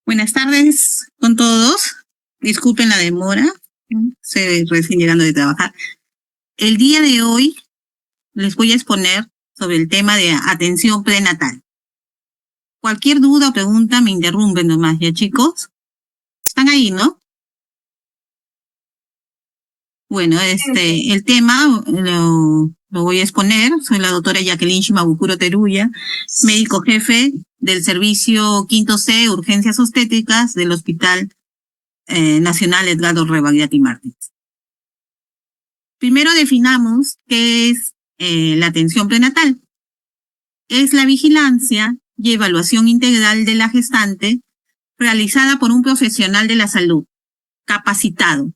Buenas tardes con todos. Disculpen la demora. Estoy recién llegando de trabajar. El día de hoy les voy a exponer sobre el tema de atención prenatal. Cualquier duda o pregunta me interrumpen nomás, ¿ya chicos? ¿Están ahí, no? Bueno, el tema lo voy a exponer. Soy la doctora Jacqueline Shimabukuro Teruya, médico jefe del servicio Quinto C, Urgencias Obstétricas del Hospital Nacional Edgardo Rebagliati Martins. Primero definamos qué es la atención prenatal. Es la vigilancia y evaluación integral de la gestante realizada por un profesional de la salud, capacitado.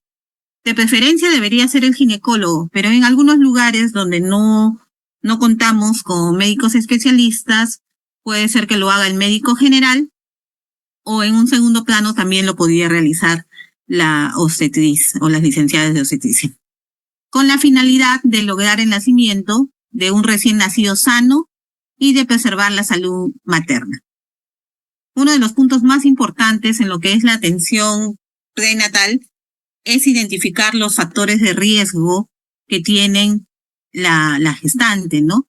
De preferencia debería ser el ginecólogo, pero en algunos lugares donde no contamos con médicos especialistas, puede ser que lo haga el médico general o en un segundo plano también lo podría realizar la obstetriz o las licenciadas de obstetricia, con la finalidad de lograr el nacimiento de un recién nacido sano y de preservar la salud materna. Uno de los puntos más importantes en lo que es la atención prenatal es identificar los factores de riesgo que tienen la gestante, ¿no?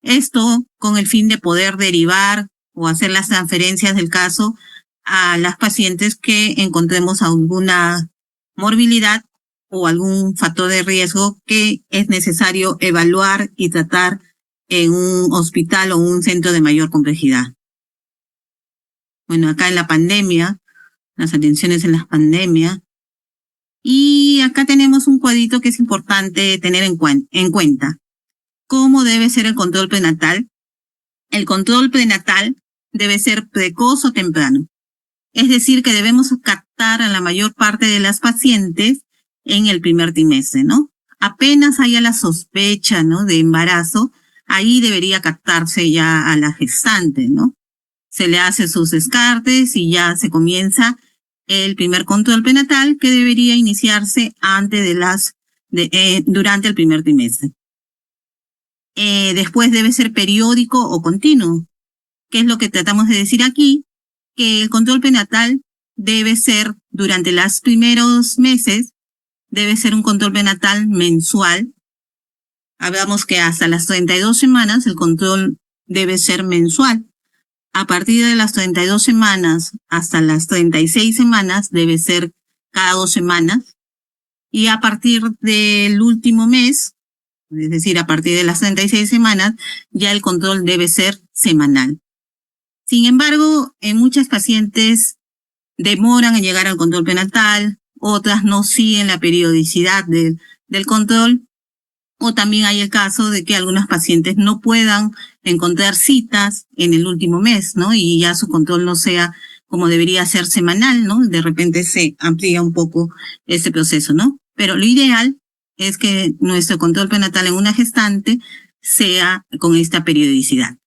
Esto con el fin de poder derivar o hacer las transferencias del caso a las pacientes que encontremos alguna morbilidad o algún factor de riesgo que es necesario evaluar y tratar en un hospital o un centro de mayor complejidad. Bueno, acá en la pandemia, las atenciones en la pandemia, y acá tenemos un cuadrito que es importante tener en cuenta. ¿Cómo debe ser el control prenatal? El control prenatal debe ser precoz o temprano. Es decir, que debemos captar a la mayor parte de las pacientes en el primer trimestre, ¿no? Apenas haya la sospecha, ¿no?, de embarazo, ahí debería captarse ya a la gestante, ¿no? Se le hace sus descartes y ya se comienza el primer control prenatal que debería iniciarse durante el primer trimestre. Después debe ser periódico o continuo. ¿Qué es lo que tratamos de decir aquí? Que el control prenatal debe ser durante los primeros meses, debe ser un control prenatal mensual. Hablamos que hasta las 32 semanas el control debe ser mensual. A partir de las 32 semanas hasta las 36 semanas debe ser cada 2 semanas. Y a partir del último mes, es decir, a partir de las 36 semanas, ya el control debe ser semanal. Sin embargo, en muchas pacientes demoran en llegar al control prenatal, otras no siguen la periodicidad del control, o también hay el caso de que algunas pacientes no puedan encontrar citas en el último mes, ¿no? Y ya su control no sea como debería ser semanal, ¿no? De repente se amplía un poco este proceso, ¿no? Pero lo ideal es que nuestro control prenatal en una gestante sea con esta periodicidad.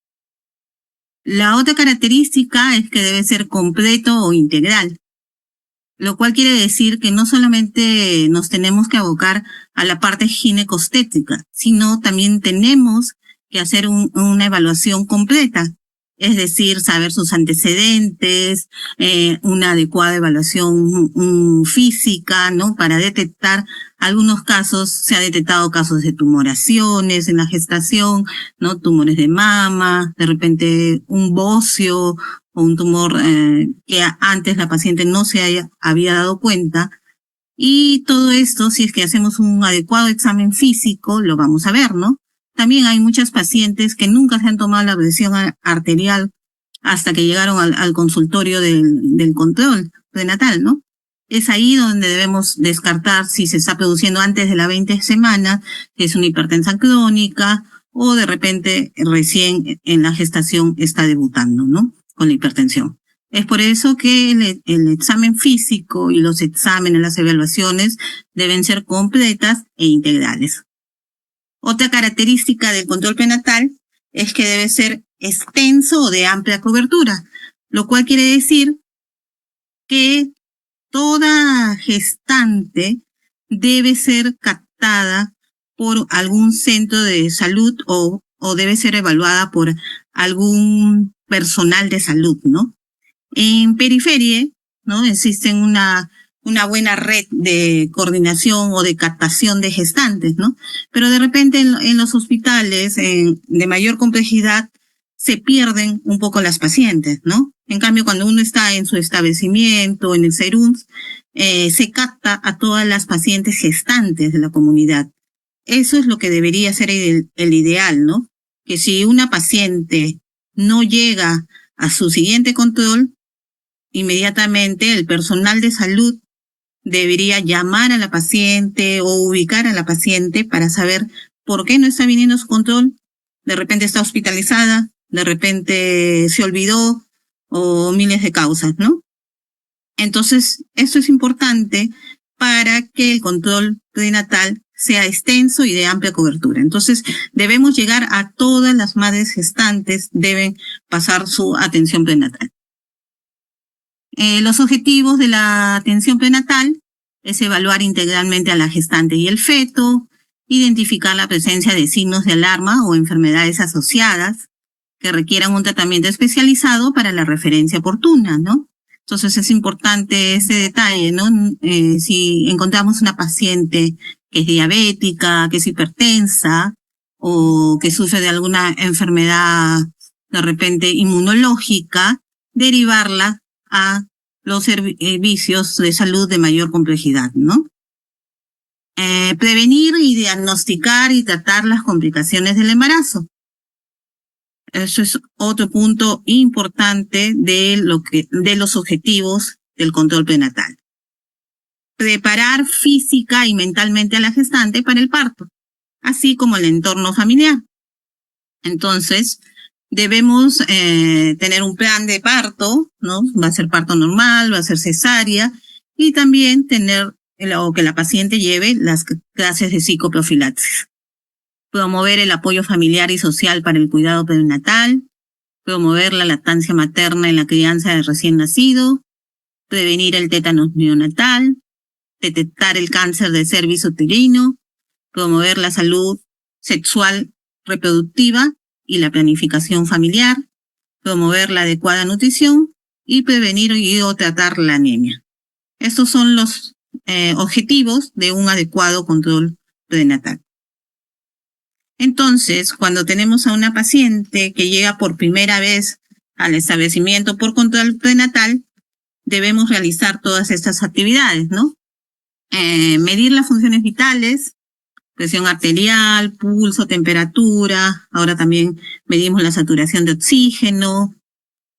La otra característica es que debe ser completo o integral, lo cual quiere decir que no solamente nos tenemos que abocar a la parte ginecostétrica, sino también tenemos que hacer una evaluación completa, es decir, saber sus antecedentes, una adecuada evaluación física, ¿no? Para detectar algunos casos. Se ha detectado casos de tumoraciones en la gestación, ¿no? Tumores de mama, de repente un bocio o un tumor que antes la paciente no se había dado cuenta. Y todo esto, si es que hacemos un adecuado examen físico, lo vamos a ver, ¿no? También hay muchas pacientes que nunca se han tomado la presión arterial hasta que llegaron al consultorio del control prenatal, ¿no? Es ahí donde debemos descartar si se está produciendo antes de la 20 semana, que es una hipertensión crónica, o de repente recién en la gestación está debutando, ¿no?, con la hipertensión. Es por eso que el examen físico y los exámenes, las evaluaciones deben ser completas e integrales. Otra característica del control prenatal es que debe ser extenso o de amplia cobertura, lo cual quiere decir que toda gestante debe ser captada por algún centro de salud o debe ser evaluada por algún personal de salud, ¿no? En periferia, ¿no? Existe una buena red de coordinación o de captación de gestantes, ¿no? Pero de repente en los hospitales de mayor complejidad se pierden un poco las pacientes, ¿no? En cambio, cuando uno está en su establecimiento, en el SERUMS, se capta a todas las pacientes gestantes de la comunidad. Eso es lo que debería ser el ideal, ¿no? Que si una paciente no llega a su siguiente control, inmediatamente el personal de salud debería llamar a la paciente o ubicar a la paciente para saber por qué no está viniendo su control. De repente está hospitalizada, de repente se olvidó o miles de causas, ¿no? Entonces, esto es importante para que el control prenatal sea extenso y de amplia cobertura. Entonces, debemos llegar a todas las madres gestantes, deben pasar su atención prenatal. Los objetivos de la atención prenatal es evaluar integralmente a la gestante y el feto, identificar la presencia de signos de alarma o enfermedades asociadas que requieran un tratamiento especializado para la referencia oportuna, ¿no? Entonces es importante ese detalle, ¿no? Si encontramos una paciente que es diabética, que es hipertensa o que sufre de alguna enfermedad de repente inmunológica, derivarla a los servicios de salud de mayor complejidad, ¿no? Prevenir y diagnosticar y tratar las complicaciones del embarazo. Eso es otro punto importante de los objetivos del control prenatal. Preparar física y mentalmente a la gestante para el parto, así como el entorno familiar. Entonces, debemos tener un plan de parto, ¿no? Va a ser parto normal, va a ser cesárea, y también tener o que la paciente lleve las clases de psicoprofilaxis. Promover el apoyo familiar y social para el cuidado prenatal, promover la lactancia materna en la crianza del recién nacido, prevenir el tétanos neonatal, detectar el cáncer de cervix uterino, promover la salud sexual reproductiva y la planificación familiar, promover la adecuada nutrición y prevenir o tratar la anemia. Estos son los objetivos de un adecuado control prenatal. Entonces, cuando tenemos a una paciente que llega por primera vez al establecimiento por control prenatal, debemos realizar todas estas actividades, ¿no? Medir las funciones vitales, presión arterial, pulso, temperatura. Ahora también medimos la saturación de oxígeno.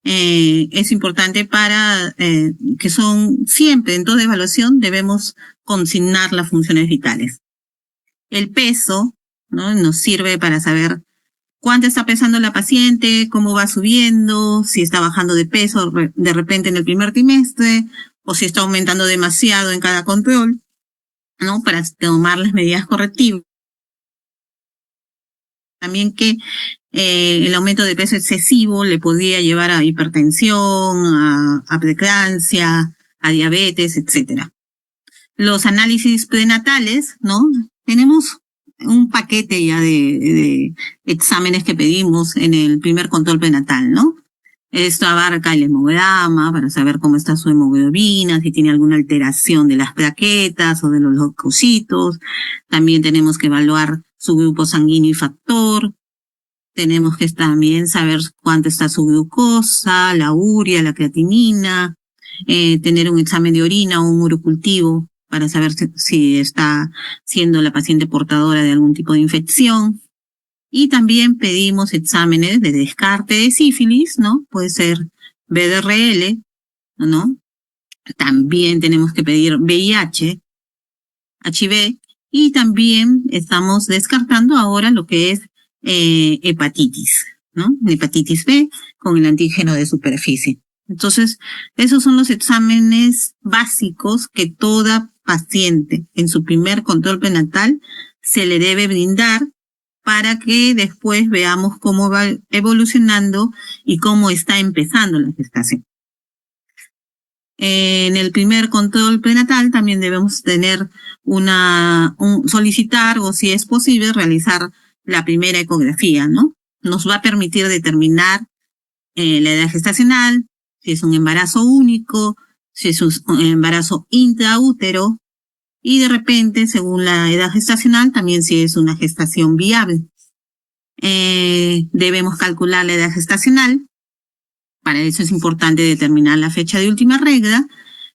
Es importante para que son siempre en toda evaluación debemos consignar las funciones vitales. El peso, ¿no? Nos sirve para saber cuánto está pesando la paciente, cómo va subiendo, si está bajando de peso de repente en el primer trimestre o si está aumentando demasiado en cada control, ¿no? Para tomar las medidas correctivas. También que el aumento de peso excesivo le podría llevar a hipertensión, a preeclampsia, a diabetes, etcétera. Los análisis prenatales, ¿no? Tenemos un paquete ya de exámenes que pedimos en el primer control prenatal, ¿no? Esto abarca el hemograma para saber cómo está su hemoglobina, si tiene alguna alteración de las plaquetas o de los leucocitos. También tenemos que evaluar su grupo sanguíneo y factor. Tenemos que también saber cuánto está su glucosa, la urea, la creatinina, tener un examen de orina o un urocultivo para saber si está siendo la paciente portadora de algún tipo de infección. Y también pedimos exámenes de descarte de sífilis, ¿no? Puede ser BDRL, ¿no? También tenemos que pedir VIH, HIV, y también estamos descartando ahora lo que es hepatitis, ¿no? Hepatitis B con el antígeno de superficie. Entonces, esos son los exámenes básicos que toda paciente en su primer control prenatal se le debe brindar para que después veamos cómo va evolucionando y cómo está empezando la gestación. En el primer control prenatal también debemos tener solicitar o si es posible realizar la primera ecografía, ¿no? Nos va a permitir determinar la edad gestacional, si es un embarazo único, si es un embarazo intraútero, y de repente, según la edad gestacional, también si es una gestación viable. Debemos calcular la edad gestacional. Para eso es importante determinar la fecha de última regla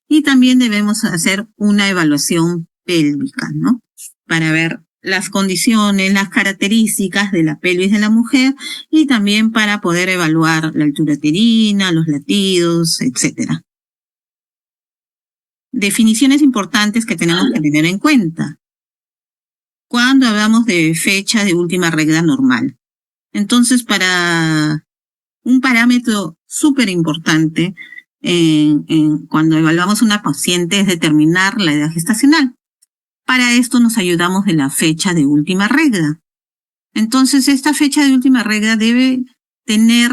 y también debemos hacer una evaluación pélvica, ¿no? Para ver las condiciones, las características de la pelvis de la mujer y también para poder evaluar la altura uterina, los latidos, etcétera. Definiciones importantes que tenemos que tener en cuenta cuando hablamos de fecha de última regla normal. Entonces, para un parámetro súper importante cuando evaluamos a una paciente es determinar la edad gestacional. Para esto nos ayudamos de la fecha de última regla. Entonces, esta fecha de última regla debe tener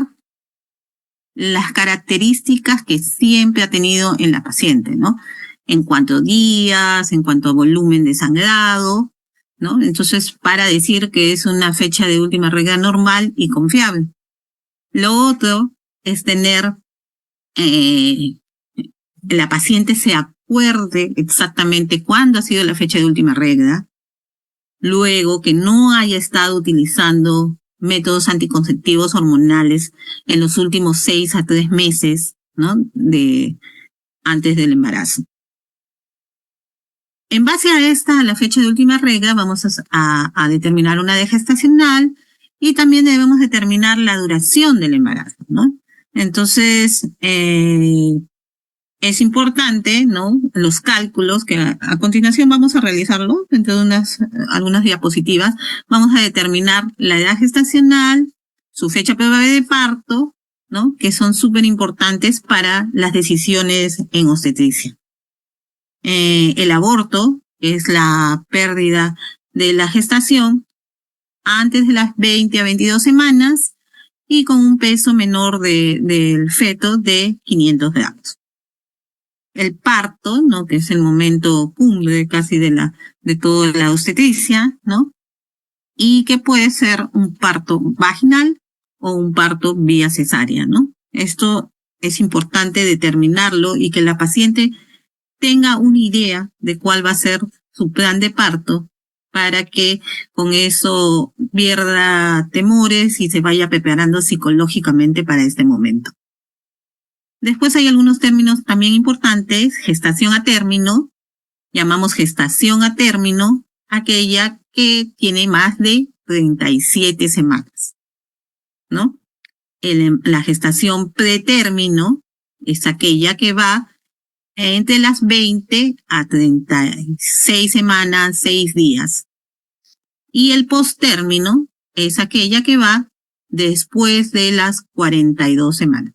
las características que siempre ha tenido en la paciente, ¿no? En cuanto a días, en cuanto a volumen de sangrado, ¿no? Entonces, para decir que es una fecha de última regla normal y confiable. Lo otro es tener la paciente se acuerde exactamente cuándo ha sido la fecha de última regla, luego que no haya estado utilizando métodos anticonceptivos hormonales en los últimos 6 a 3 meses, ¿no? Antes del embarazo. En base a la fecha de última regla, vamos a determinar una edad gestacional y también debemos determinar la duración del embarazo, ¿no? Entonces, es importante, ¿no? Los cálculos que a continuación vamos a realizarlo dentro de algunas diapositivas. Vamos a determinar la edad gestacional, su fecha probable de parto, ¿no? Que son súper importantes para las decisiones en obstetricia. El aborto, que es la pérdida de la gestación antes de las 20 a 22 semanas y con un peso menor del feto de 500 gramos. El parto, ¿no? Que es el momento cumbre casi de toda la obstetricia, ¿no? Y que puede ser un parto vaginal o un parto vía cesárea, ¿no? Esto es importante determinarlo y que la paciente tenga una idea de cuál va a ser su plan de parto para que con eso pierda temores y se vaya preparando psicológicamente para este momento. Después hay algunos términos también importantes, gestación a término, llamamos gestación a término, aquella que tiene más de 37 semanas, ¿no? La gestación pretérmino es aquella que va entre las 20 a 36 semanas, 6 días. Y el postérmino es aquella que va después de las 42 semanas.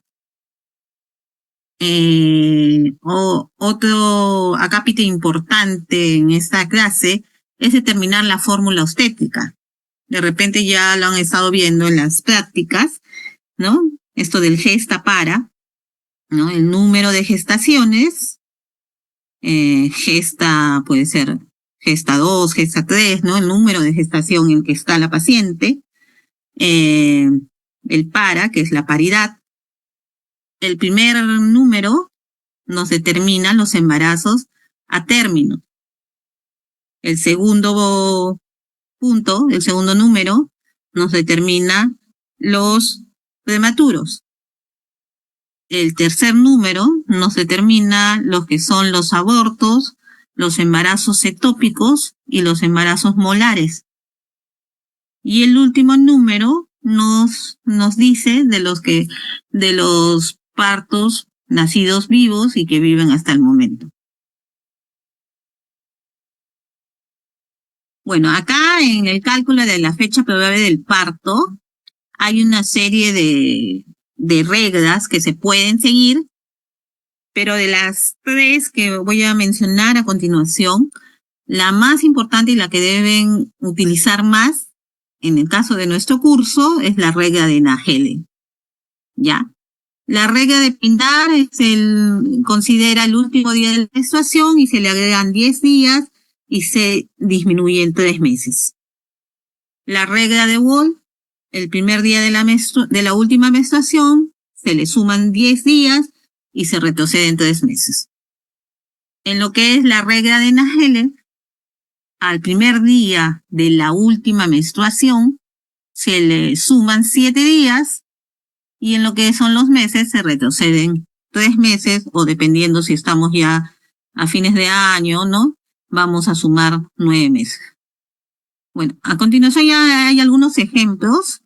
Otro acápite importante en esta clase es determinar la fórmula obstétrica. De repente ya lo han estado viendo en las prácticas, ¿no? Esto del gesta para, ¿no? El número de gestaciones, gesta puede ser gesta 2, gesta 3, ¿no? El número de gestación en que está la paciente, el para, que es la paridad. El primer número nos determina los embarazos a término. El segundo punto, el segundo número, nos determina los prematuros. El tercer número nos determina lo que son los abortos, los embarazos ectópicos y los embarazos molares. Y el último número nos dice de los partos nacidos vivos y que viven hasta el momento. Bueno, acá en el cálculo de la fecha probable del parto hay una serie de reglas que se pueden seguir, pero de las 3 que voy a mencionar a continuación, la más importante y la que deben utilizar más en el caso de nuestro curso es la regla de Nagel, ¿ya? La regla de Pindar considera el último día de la menstruación y se le agregan 10 días y se disminuye en 3 meses. La regla de Wohl, el primer día de la última menstruación, se le suman 10 días y se retroceden 3 meses. En lo que es la regla de Naegeli, al primer día de la última menstruación se le suman 7 días y en lo que son los meses se retroceden 3 meses o dependiendo si estamos ya a fines de año, ¿no? Vamos a sumar 9 meses. Bueno, a continuación ya hay algunos ejemplos.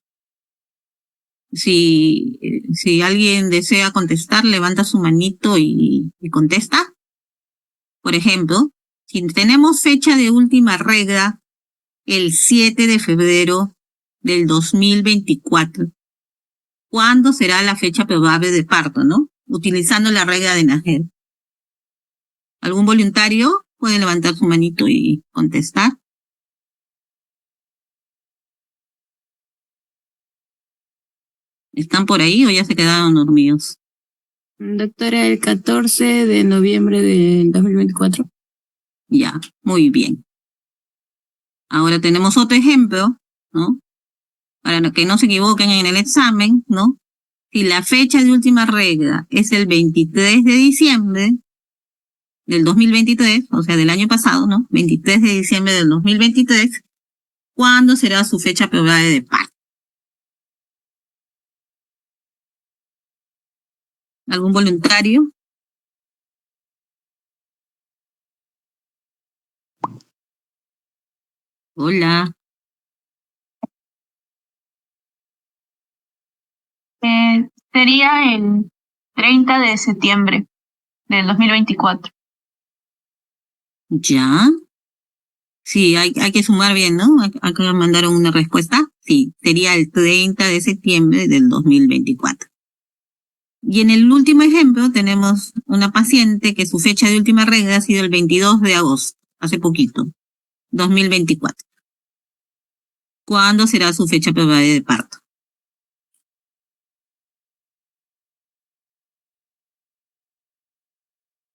Si alguien desea contestar, levanta su manito y contesta. Por ejemplo, si tenemos fecha de última regla el 7 de febrero del 2024, ¿cuándo será la fecha probable de parto, no? Utilizando la regla de Naegeli. ¿Algún voluntario puede levantar su manito y contestar? ¿Están por ahí o ya se quedaron dormidos? Doctora, el 14 de noviembre del 2024. Ya, muy bien. Ahora tenemos otro ejemplo, ¿no? Para que no se equivoquen en el examen, ¿no? Si la fecha de última regla es el 23 de diciembre del 2023, o sea, del año pasado, ¿no? 23 de diciembre del 2023, ¿cuándo será su fecha probable de parto? ¿Algún voluntario? Hola. Sería el 30 de septiembre del 2024. ¿Ya? Sí, hay que sumar bien, ¿no? Acá mandaron una respuesta. Sí, sería el 30 de septiembre del 2024. Y en el último ejemplo tenemos una paciente que su fecha de última regla ha sido el 22 de agosto, hace poquito, 2024. ¿Cuándo será su fecha probable de parto?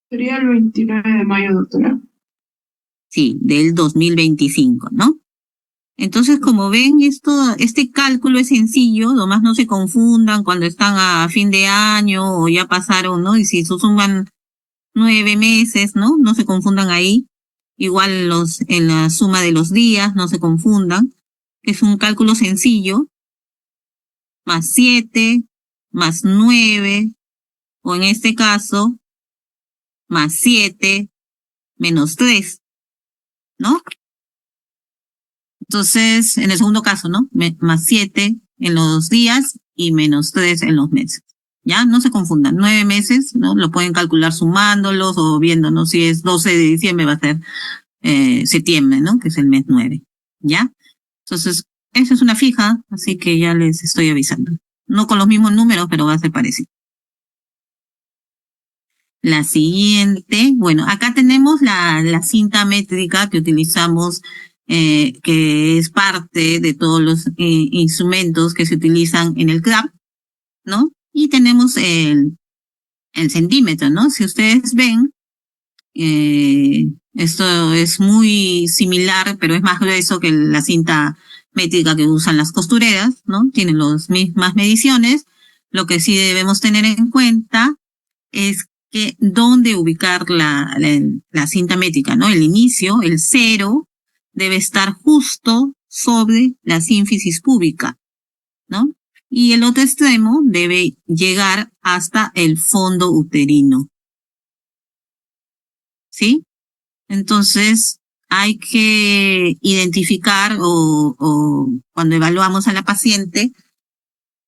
Sería el 29 de mayo, doctora. Sí, del 2025, ¿no? Entonces, como ven, este cálculo es sencillo, nomás no se confundan cuando están a fin de año o ya pasaron, ¿no? Y si se suman 9 meses, ¿no? No se confundan ahí. Igual en la suma de los días, no se confundan. Es un cálculo sencillo, más 7, más 9, o en este caso, más 7, menos 3, ¿no? Entonces, en el segundo caso, ¿no? Más 7 en los días y menos 3 en los meses. ¿Ya? No se confundan. 9 meses, ¿no? Lo pueden calcular sumándolos o viendo, ¿no? Si es 12 de diciembre va a ser septiembre, ¿no? Que es el mes 9. ¿Ya? Entonces, esa es una fija, así que ya les estoy avisando. No con los mismos números, pero va a ser parecido. La siguiente, bueno, acá tenemos la cinta métrica que utilizamos, que es parte de todos los instrumentos que se utilizan en el CRAP, ¿no? Y tenemos el centímetro, ¿no? Si ustedes ven, esto es muy similar, pero es más grueso que la cinta métrica que usan las costureras, ¿no? Tienen las mismas mediciones. Lo que sí debemos tener en cuenta es que dónde ubicar la cinta métrica, ¿no? El inicio, el 0, debe estar justo sobre la sínfisis púbica, ¿no? Y el otro extremo debe llegar hasta el fondo uterino, ¿sí? Entonces, hay que identificar o cuando evaluamos a la paciente,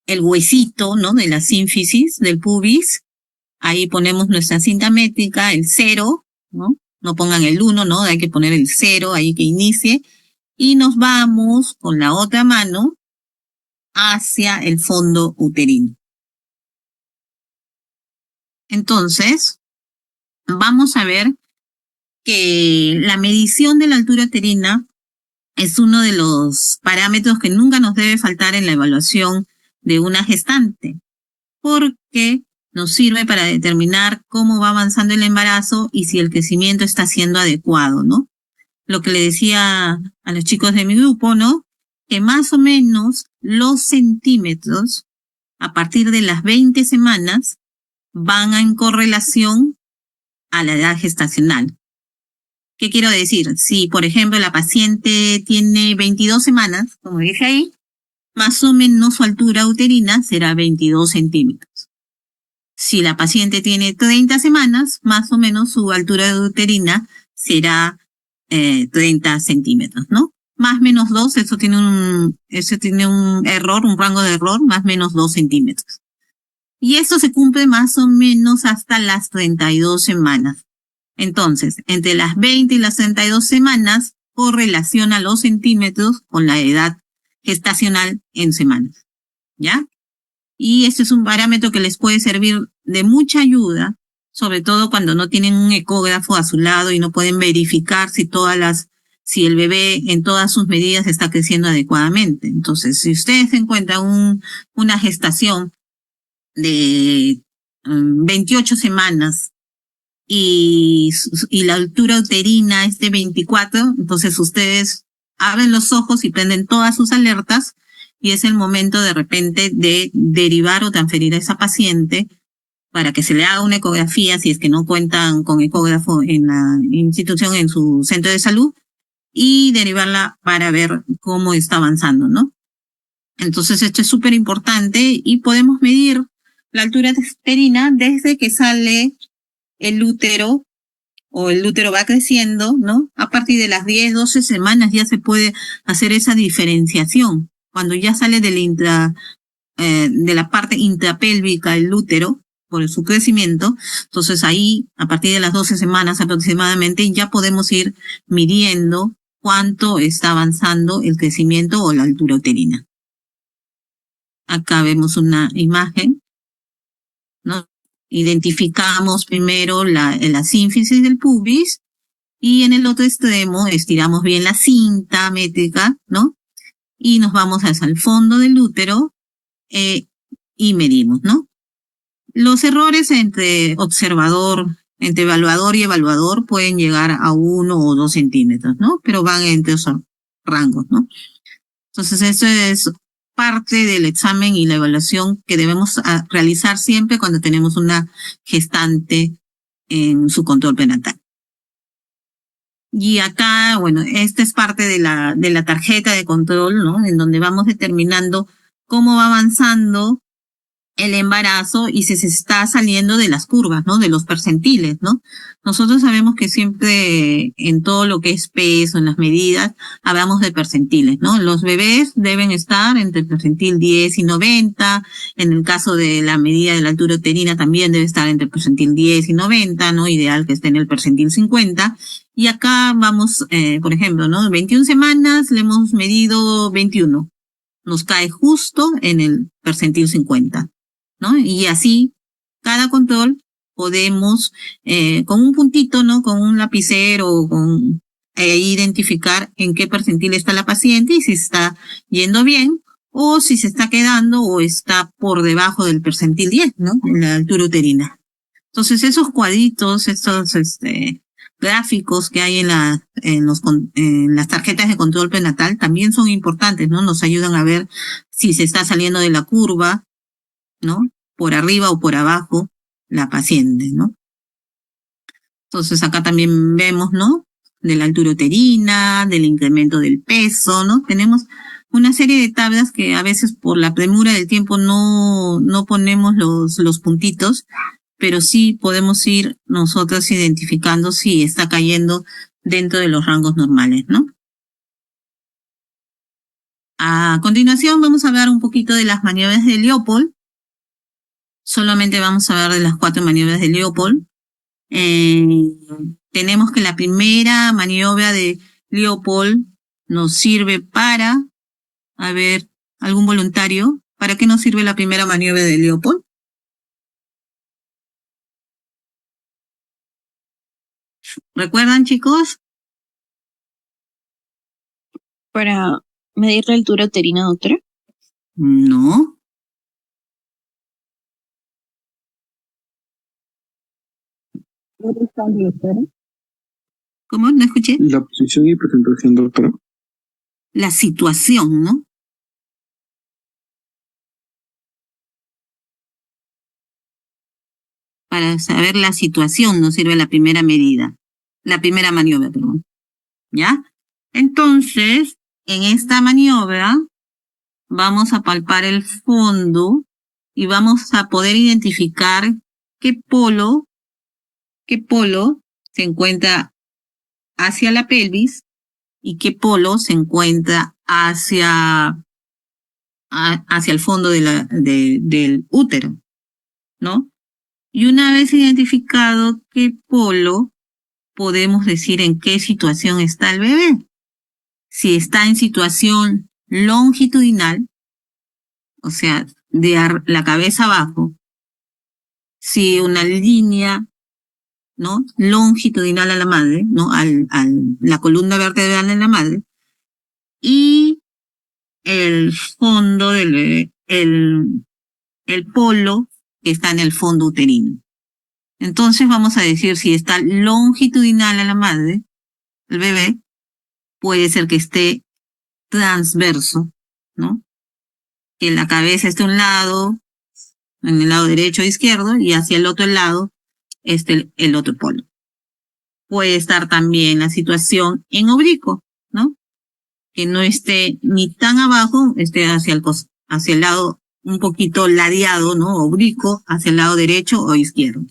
el huesito, ¿no? De la sínfisis, del pubis. Ahí ponemos nuestra cinta métrica, el 0, ¿no? No pongan el 1, ¿no? Hay que poner el 0 ahí que inicie. Y nos vamos con la otra mano hacia el fondo uterino. Entonces, vamos a ver que la medición de la altura uterina es uno de los parámetros que nunca nos debe faltar en la evaluación de una gestante, porque nos sirve para determinar cómo va avanzando el embarazo y si el crecimiento está siendo adecuado, ¿no? Lo que le decía a los chicos de mi grupo, ¿no? Que más o menos los centímetros, a partir de las 20 semanas, van en correlación a la edad gestacional. ¿Qué quiero decir? Si, por ejemplo, la paciente tiene 22 semanas, como dije ahí, más o menos su altura uterina será 22 centímetros. Si la paciente tiene 30 semanas, más o menos su altura uterina será 30 centímetros, ¿no? Más menos 2, eso tiene un error, un rango de error, más menos 2 centímetros. Y esto se cumple más o menos hasta las 32 semanas. Entonces, entre las 20 y las 32 semanas, correlaciona los centímetros con la edad gestacional en semanas, ¿ya? Y este es un parámetro que les puede servir de mucha ayuda, sobre todo cuando no tienen un ecógrafo a su lado y no pueden verificar si el bebé en todas sus medidas está creciendo adecuadamente. Entonces, si ustedes encuentran una gestación de 28 semanas y la altura uterina es de 24, entonces ustedes abren los ojos y prenden todas sus alertas y es el momento de repente de derivar o transferir a esa paciente para que se le haga una ecografía si es que no cuentan con ecógrafo en la institución, en su centro de salud, y derivarla para ver cómo está avanzando, ¿no? Entonces esto es súper importante y podemos medir la altura uterina desde que sale el útero o el útero va creciendo, ¿no? A partir de las 10, 12 semanas ya se puede hacer esa diferenciación. Cuando ya sale de la parte intrapélvica el útero, por su crecimiento, entonces ahí, a partir de las 12 semanas aproximadamente, ya podemos ir midiendo cuánto está avanzando el crecimiento o la altura uterina. Acá vemos una imagen, ¿no? Identificamos primero la sínfisis del pubis y en el otro extremo estiramos bien la cinta métrica, ¿no? Y nos vamos hacia el fondo del útero y medimos, ¿no? Los errores entre evaluador y evaluador pueden llegar a 1 o 2 centímetros, ¿no? Pero van entre esos rangos, ¿no? Entonces, eso es parte del examen y la evaluación que debemos realizar siempre cuando tenemos una gestante en su control prenatal. Y acá, bueno, esta es parte de la tarjeta de control, ¿no? En donde vamos determinando cómo va avanzando el embarazo y si se está saliendo de las curvas, ¿no? De los percentiles, ¿no? Nosotros sabemos que siempre en todo lo que es peso, en las medidas, hablamos de percentiles, ¿no? Los bebés deben estar entre el percentil 10 y 90, en el caso de la medida de la altura uterina también debe estar entre el percentil 10 y 90, ¿no? Ideal que esté en el percentil 50. Y acá vamos, por ejemplo, ¿no? 21 semanas, le hemos medido 21. Nos cae justo en el percentil 50. ¿No? Y así, cada control podemos, con un puntito, ¿no? Con un lapicero, identificar en qué percentil está la paciente y si está yendo bien o si se está quedando o está por debajo del percentil 10, ¿no? En la altura uterina. Entonces, esos cuadritos, estos gráficos que hay en las tarjetas de control prenatal también son importantes, ¿no? Nos ayudan a ver si se está saliendo de la curva, ¿no? Por arriba o por abajo la paciente, ¿no? Entonces acá también vemos, ¿no? De la altura uterina, del incremento del peso, ¿no? Tenemos una serie de tablas que a veces por la premura del tiempo no ponemos los puntitos, pero sí podemos ir nosotros identificando si está cayendo dentro de los rangos normales, ¿no? A continuación vamos a hablar un poquito de las maniobras de Leopold. Solamente vamos a hablar de las 4 maniobras de Leopold. Tenemos que la primera maniobra de Leopold nos sirve para, a ver, algún voluntario, ¿para qué nos sirve la primera maniobra de Leopold? ¿Recuerdan, chicos? Para medir la altura uterina, doctora. No. ¿Cómo? No escuché. La posición y presentación, doctora. La situación, ¿no? para saber la situación nos sirve la primera medida, la primera maniobra, perdón. ¿Ya? Entonces, en esta maniobra vamos a palpar el fondo y vamos a poder identificar qué polo se encuentra hacia la pelvis y qué polo se encuentra hacia el fondo del útero, ¿no? Y una vez identificado qué polo, podemos decir en qué situación está el bebé. Si está en situación longitudinal, o sea, de la cabeza abajo, si una línea, ¿no?, longitudinal a la madre, ¿no?, la columna vertebral de la madre, y el fondo del bebé, el polo que está en el fondo uterino. Entonces vamos a decir, si está longitudinal a la madre, el bebé, puede ser que esté transverso, ¿no? Que la cabeza esté a un lado, en el lado derecho o izquierdo, y hacia el otro lado esté el otro polo. Puede estar también la situación en oblicuo, ¿no? Que no esté ni tan abajo, esté hacia el lado un poquito ladeado, ¿no? Oblicuo, hacia el lado derecho o izquierdo.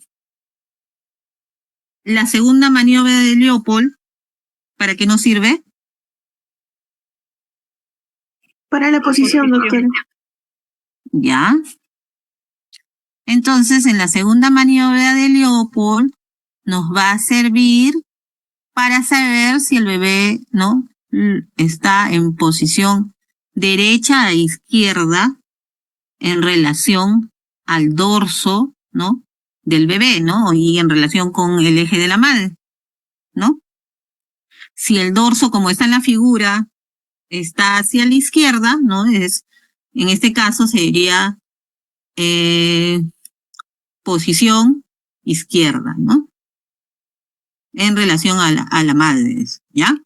La segunda maniobra de Leopold, ¿para qué nos sirve? Para la posición, doctora. ¿Ya? Entonces, en la segunda maniobra de Leopold, nos va a servir para saber si el bebé, ¿no?, está en posición derecha e izquierda en relación al dorso, ¿no?, del bebé, ¿no?, y en relación con el eje de la madre, ¿no? Si el dorso, como está en la figura, está hacia la izquierda, ¿no?, en este caso sería posición izquierda, ¿no?, en relación a la madre, ¿ya?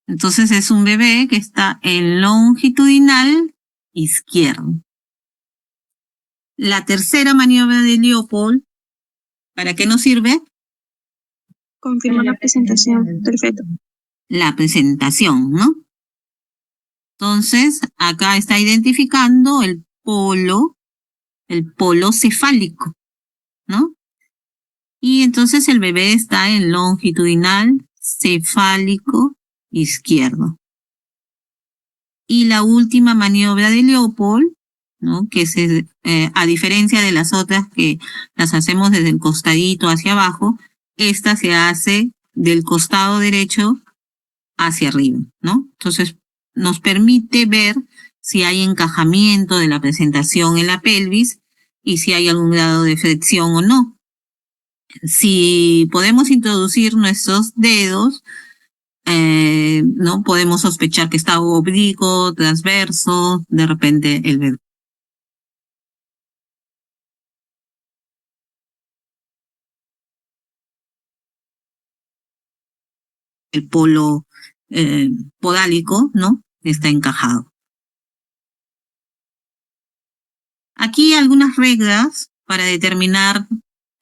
Entonces es un bebé que está en longitudinal izquierdo. La tercera maniobra de Leopold, ¿para qué nos sirve? Confirmar la presentación. Perfecto. La presentación, ¿no? Entonces, acá está identificando el polo cefálico, ¿no? Y entonces el bebé está en longitudinal cefálico izquierdo. Y la última maniobra de Leopold, ¿no?, que a diferencia de las otras que las hacemos desde el costadito hacia abajo, esta se hace del costado derecho hacia arriba, ¿no? Entonces nos permite ver si hay encajamiento de la presentación en la pelvis y si hay algún grado de flexión o no. Si podemos introducir nuestros dedos, ¿no?, podemos sospechar que está oblicuo, transverso, de repente el bebé. El polo podálico, ¿no?, está encajado. Aquí algunas reglas para determinar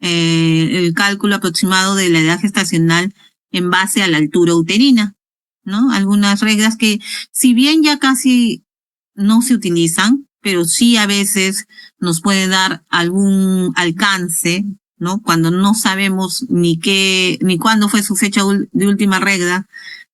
el cálculo aproximado de la edad gestacional en base a la altura uterina, ¿no? Algunas reglas que, si bien ya casi no se utilizan, pero sí a veces nos puede dar algún alcance, ¿no? Cuando no sabemos ni cuándo fue su fecha de última regla,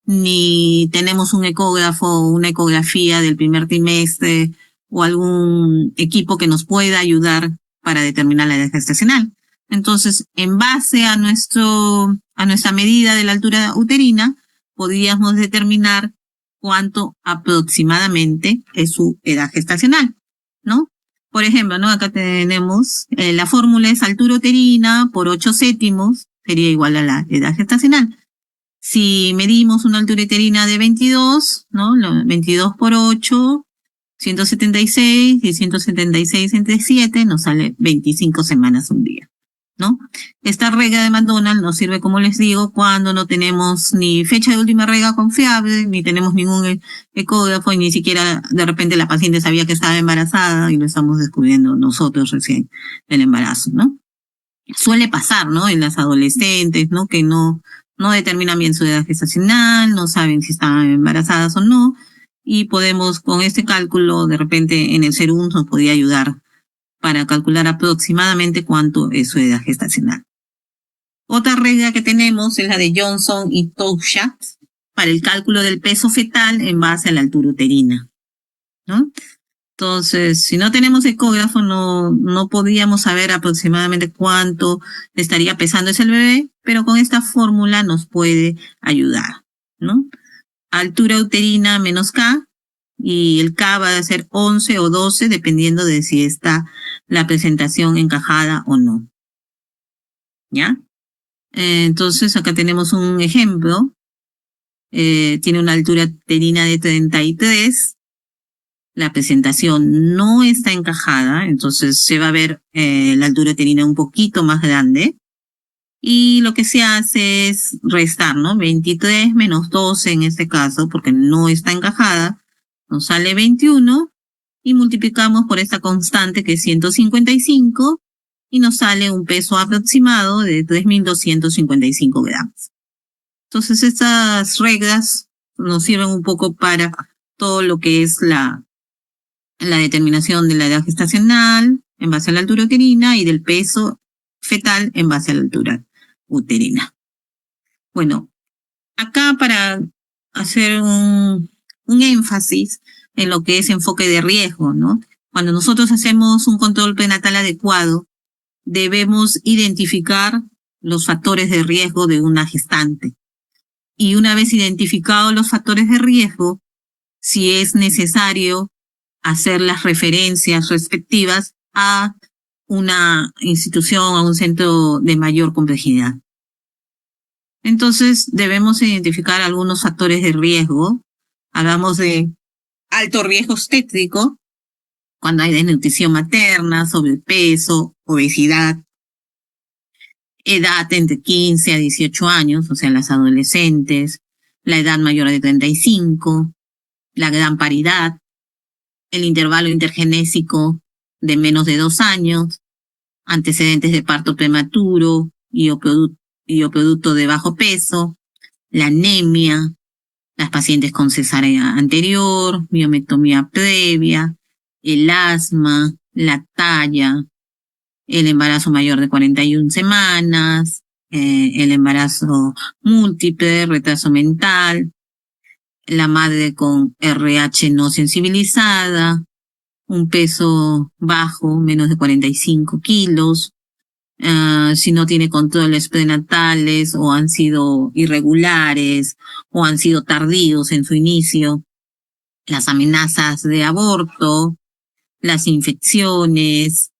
ni tenemos un ecógrafo o una ecografía del primer trimestre o algún equipo que nos pueda ayudar para determinar la edad gestacional. Entonces, en base a nuestra medida de la altura uterina, podríamos determinar cuánto aproximadamente es su edad gestacional, ¿no? Por ejemplo, ¿no?, acá tenemos la fórmula es altura uterina por 8/7 sería igual a la edad gestacional. Si medimos una altura uterina de 22, ¿no?, 22 por 8, 176, y 176 entre 7 nos sale 25 semanas un día, ¿no? Esta regla de McDonald nos sirve, como les digo, cuando no tenemos ni fecha de última regla confiable, ni tenemos ningún ecógrafo, y ni siquiera de repente la paciente sabía que estaba embarazada y lo estamos descubriendo nosotros recién el embarazo, ¿no? suele pasar, ¿no? En las adolescentes, ¿no? Que no determinan bien su edad gestacional, no saben si están embarazadas o no, y podemos, con este cálculo, de repente en el serum nos podría ayudar para calcular aproximadamente cuánto es su edad gestacional. Otra regla que tenemos es la de Johnson y Touchat para el cálculo del peso fetal en base a la altura uterina, ¿no? Entonces, si no tenemos ecógrafo, no podríamos saber aproximadamente cuánto estaría pesando ese bebé, pero con esta fórmula nos puede ayudar, ¿no? Altura uterina menos K, y el K va a ser 11 o 12, dependiendo de si está la presentación encajada o no. ¿Ya? Entonces, acá tenemos un ejemplo. Tiene una altura uterina de 33. La presentación no está encajada, entonces se va a ver la altura uterina un poquito más grande. Y lo que se hace es restar, ¿no? 23 menos 12 en este caso, porque no está encajada, nos sale 21, y multiplicamos por esta constante que es 155, y nos sale un peso aproximado de 3.255 gramos. Entonces estas reglas nos sirven un poco para todo lo que es la determinación de la edad gestacional en base a la altura uterina y del peso fetal en base a la altura uterina. Bueno, acá para hacer un énfasis en lo que es enfoque de riesgo, ¿no? Cuando nosotros hacemos un control prenatal adecuado, debemos identificar los factores de riesgo de una gestante. Y una vez identificados los factores de riesgo, si es necesario hacer las referencias respectivas a una institución, a un centro de mayor complejidad. Entonces, debemos identificar algunos factores de riesgo. Hablamos de alto riesgo obstétrico, cuando hay desnutrición materna, sobrepeso, obesidad, edad entre 15 a 18 años, o sea, las adolescentes, la edad mayor de 35, la gran paridad, el intervalo intergenésico de menos de 2 años, antecedentes de parto prematuro y o producto de bajo peso, la anemia, las pacientes con cesárea anterior, miometomía previa, el asma, la talla, el embarazo mayor de 41 semanas, el embarazo múltiple, retraso mental, la madre con RH no sensibilizada, un peso bajo, menos de 45 kilos, si no tiene controles prenatales o han sido irregulares o han sido tardíos en su inicio, las amenazas de aborto, las infecciones,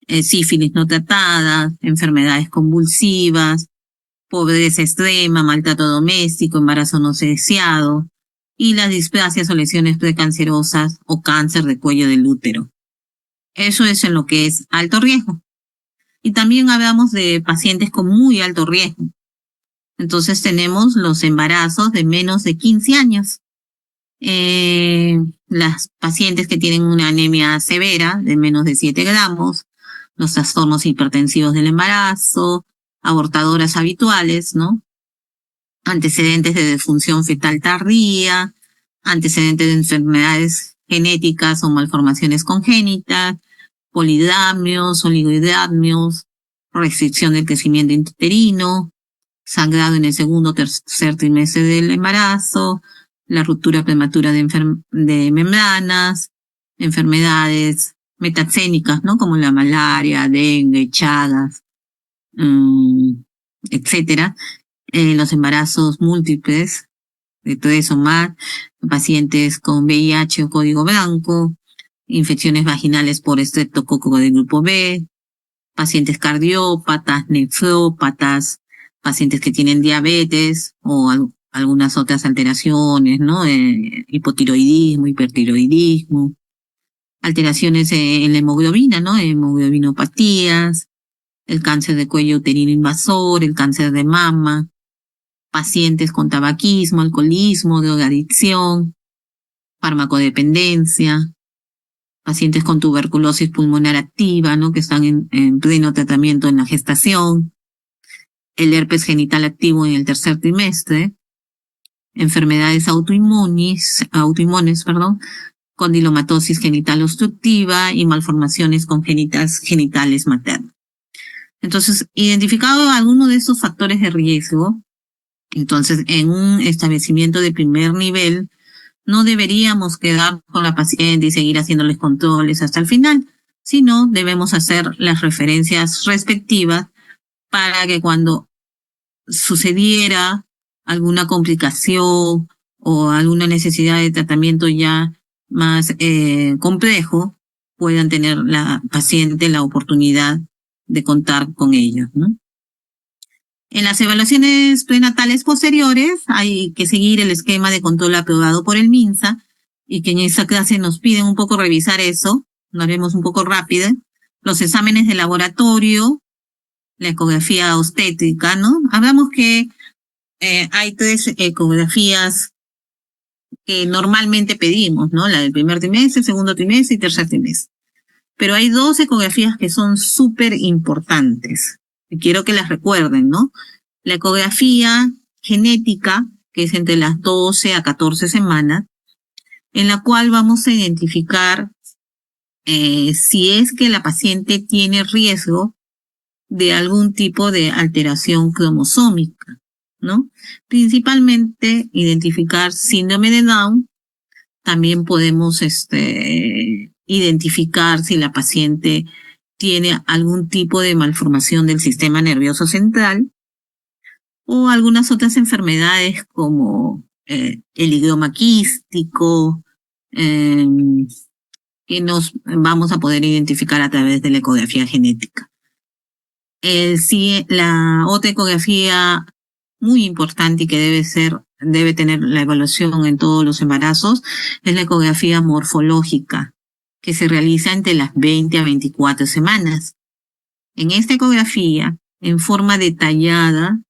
sífilis no tratadas, enfermedades convulsivas, pobreza extrema, maltrato doméstico, embarazo no deseado, y las displasias o lesiones precancerosas o cáncer de cuello del útero. Eso es en lo que es alto riesgo. Y también hablamos de pacientes con muy alto riesgo. Entonces tenemos los embarazos de menos de 15 años. Las pacientes que tienen una anemia severa de menos de 7 gramos, los trastornos hipertensivos del embarazo, abortadoras habituales, ¿no? Antecedentes de disfunción fetal tardía, antecedentes de enfermedades genéticas o malformaciones congénitas, polidamios, oligohidramnios, restricción del crecimiento intrauterino, sangrado en el segundo o tercer trimestre del embarazo, la ruptura prematura de membranas, enfermedades metaxénicas, ¿no? Como la malaria, dengue, chagas, etcétera. Los embarazos múltiples, de 3 o más, pacientes con VIH o código blanco, infecciones vaginales por estreptococo del grupo B, pacientes cardiópatas, nefrópatas, pacientes que tienen diabetes o algunas otras alteraciones, ¿no? Hipotiroidismo, hipertiroidismo, alteraciones en la hemoglobina, ¿no? Hemoglobinopatías, el cáncer de cuello uterino invasor, el cáncer de mama, pacientes con tabaquismo, alcoholismo, drogadicción, farmacodependencia, pacientes con tuberculosis pulmonar activa, ¿no? Que están en pleno tratamiento en la gestación, el herpes genital activo en el tercer trimestre, enfermedades autoinmunes, condilomatosis genital obstructiva y malformaciones congénitas genitales maternas. Entonces, identificado alguno de estos factores de riesgo, entonces en un establecimiento de primer nivel no deberíamos quedar con la paciente y seguir haciéndoles controles hasta el final, sino debemos hacer las referencias respectivas para que cuando sucediera alguna complicación o alguna necesidad de tratamiento ya más complejo, puedan tener la paciente la oportunidad de contar con ellos, ¿no? En las evaluaciones prenatales posteriores hay que seguir el esquema de control aprobado por el MINSA y que en esta clase nos piden un poco revisar eso, lo haremos un poco rápido. Los exámenes de laboratorio, la ecografía obstétrica, ¿no? Hablamos que hay 3 ecografías que normalmente pedimos, ¿no? La del primer trimestre, segundo trimestre y tercer trimestre. Pero hay 2 ecografías que son súper importantes. Y quiero que las recuerden, ¿no? La ecografía genética, que es entre las 12 a 14 semanas, en la cual vamos a identificar si es que la paciente tiene riesgo de algún tipo de alteración cromosómica, ¿no? Principalmente identificar síndrome de Down. También podemos identificar si la paciente tiene algún tipo de malformación del sistema nervioso central o algunas otras enfermedades como el idioma quístico, que nos vamos a poder identificar a través de la ecografía genética. Sí, la otra ecografía muy importante y que debe tener la evaluación en todos los embarazos es la ecografía morfológica, que se realiza entre las 20 a 24 semanas. En esta ecografía, en forma detallada,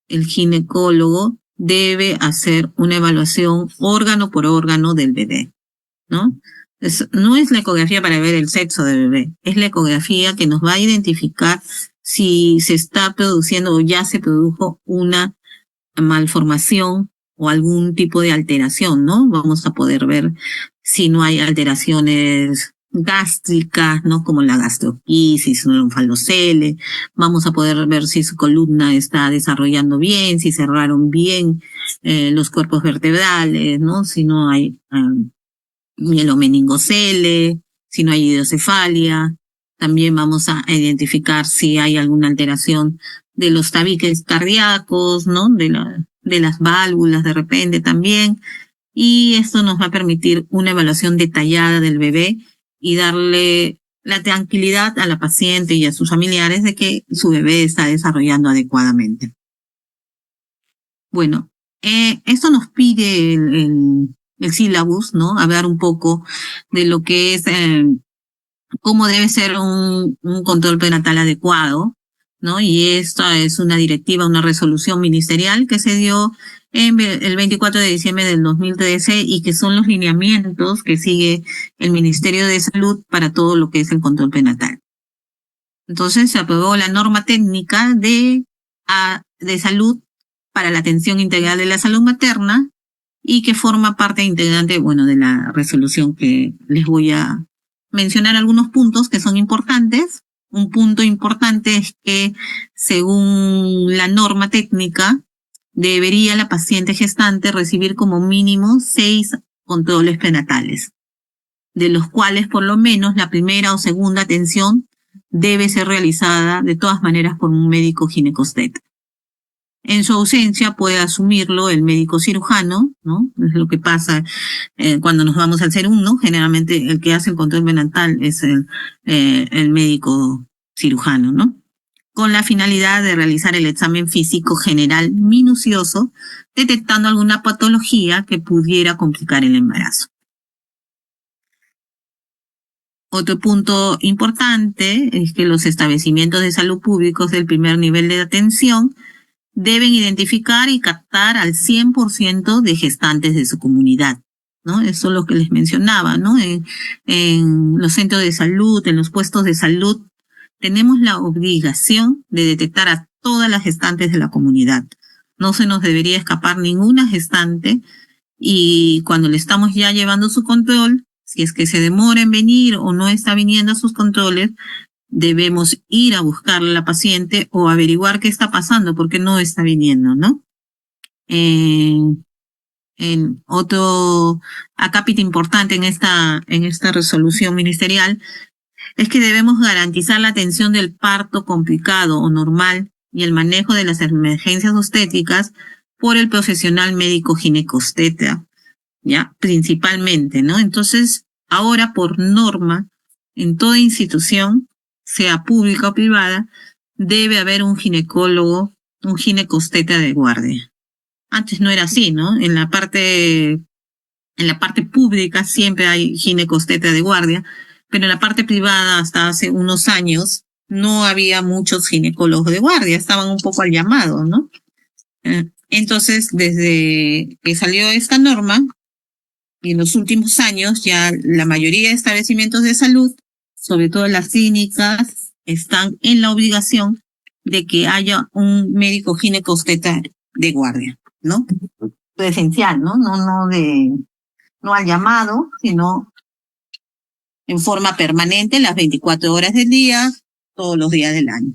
el ginecólogo debe hacer una evaluación órgano por órgano del bebé, ¿no? No es la ecografía para ver el sexo del bebé, es la ecografía que nos va a identificar si se está produciendo o ya se produjo una malformación o algún tipo de alteración, ¿no? Vamos a poder ver si no hay alteraciones gástricas, ¿no? Como la gastroquisis, un onfalocele. Vamos a poder ver si su columna está desarrollando bien, si cerraron bien los cuerpos vertebrales, ¿no? Si no hay mielomeningocele, si no hay hidrocefalia. También vamos a identificar si hay alguna alteración de los tabiques cardíacos, ¿no? De las válvulas de repente también. Y esto nos va a permitir una evaluación detallada del bebé y darle la tranquilidad a la paciente y a sus familiares de que su bebé está desarrollando adecuadamente. Bueno, esto nos pide el sílabus, ¿no? Hablar un poco de lo que es cómo debe ser un control prenatal adecuado, ¿no? Y esta es una directiva, una resolución ministerial que se dio el 24 de diciembre del 2013 y que son los lineamientos que sigue el Ministerio de Salud para todo lo que es el control prenatal. Entonces se aprobó la norma técnica de salud para la atención integral de la salud materna y que forma parte integrante, bueno, de la resolución que les voy a mencionar algunos puntos que son importantes. Un punto importante es que, según la norma técnica, debería la paciente gestante recibir como mínimo 6 controles prenatales, de los cuales por lo menos la primera o segunda atención debe ser realizada de todas maneras por un médico ginecobstetra. En su ausencia puede asumirlo el médico cirujano, ¿no? Es lo que pasa cuando nos vamos al SER 1. Generalmente el que hace el control prenatal es el médico cirujano, ¿no? Con la finalidad de realizar el examen físico general minucioso, detectando alguna patología que pudiera complicar el embarazo. Otro punto importante es que los establecimientos de salud públicos del primer nivel de atención deben identificar y captar al 100% de gestantes de su comunidad, ¿no? Eso es lo que les mencionaba, ¿no? En los centros de salud, en los puestos de salud, tenemos la obligación de detectar a todas las gestantes de la comunidad. No se nos debería escapar ninguna gestante y cuando le estamos ya llevando su control, si es que se demora en venir o no está viniendo a sus controles, debemos ir a buscarle a la paciente o averiguar qué está pasando, porque no está viniendo, ¿no? En otro acápite importante en esta resolución ministerial es que debemos garantizar la atención del parto complicado o normal y el manejo de las emergencias obstétricas por el profesional médico ginecobstetra, ¿ya? Principalmente, ¿no? Entonces, ahora por norma, en toda institución, sea pública o privada, debe haber un ginecólogo, un ginecobstetra de guardia. Antes no era así, ¿no? En la parte pública siempre hay ginecobstetra de guardia, pero en la parte privada hasta hace unos años no había muchos ginecólogos de guardia, estaban un poco al llamado, ¿no? Entonces, desde que salió esta norma, y en los últimos años ya la mayoría de establecimientos de salud, sobre todo las clínicas, están en la obligación de que haya un médico ginecobstetra de guardia, ¿no? Presencial, ¿no? No al llamado, sino en forma permanente las 24 horas del día, todos los días del año.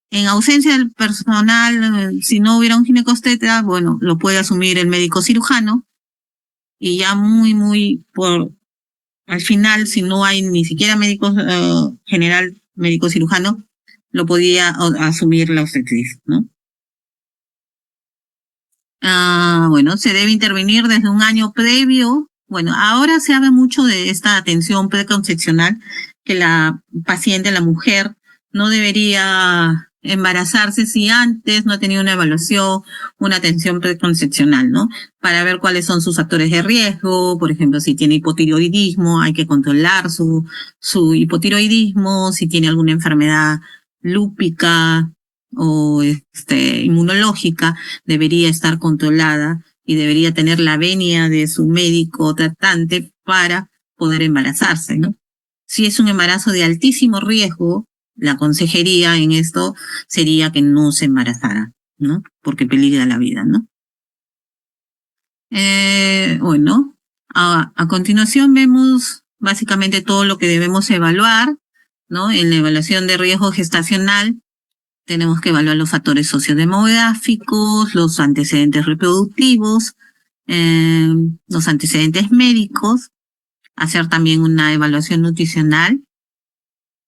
En ausencia del personal, si no hubiera un ginecobstetra, bueno, lo puede asumir el médico cirujano y ya al final, si no hay ni siquiera médico general, médico cirujano, lo podía asumir la obstetriz, ¿no? Bueno, se debe intervenir desde un año previo. Bueno, ahora se habla mucho de esta atención preconcepcional, que la paciente, la mujer, no debería embarazarse si antes no ha tenido una evaluación, una atención preconcepcional, ¿no? Para ver cuáles son sus factores de riesgo, por ejemplo, si tiene hipotiroidismo, hay que controlar su hipotiroidismo, si tiene alguna enfermedad lúpica o inmunológica, debería estar controlada y debería tener la venia de su médico tratante para poder embarazarse, ¿no? Si es un embarazo de altísimo riesgo, la consejería en esto sería que no se embarazara, ¿no? Porque peligra la vida, ¿no? Bueno, a continuación vemos básicamente todo lo que debemos evaluar, ¿no? En la evaluación de riesgo gestacional tenemos que evaluar los factores sociodemográficos, los antecedentes reproductivos, los antecedentes médicos, hacer también una evaluación nutricional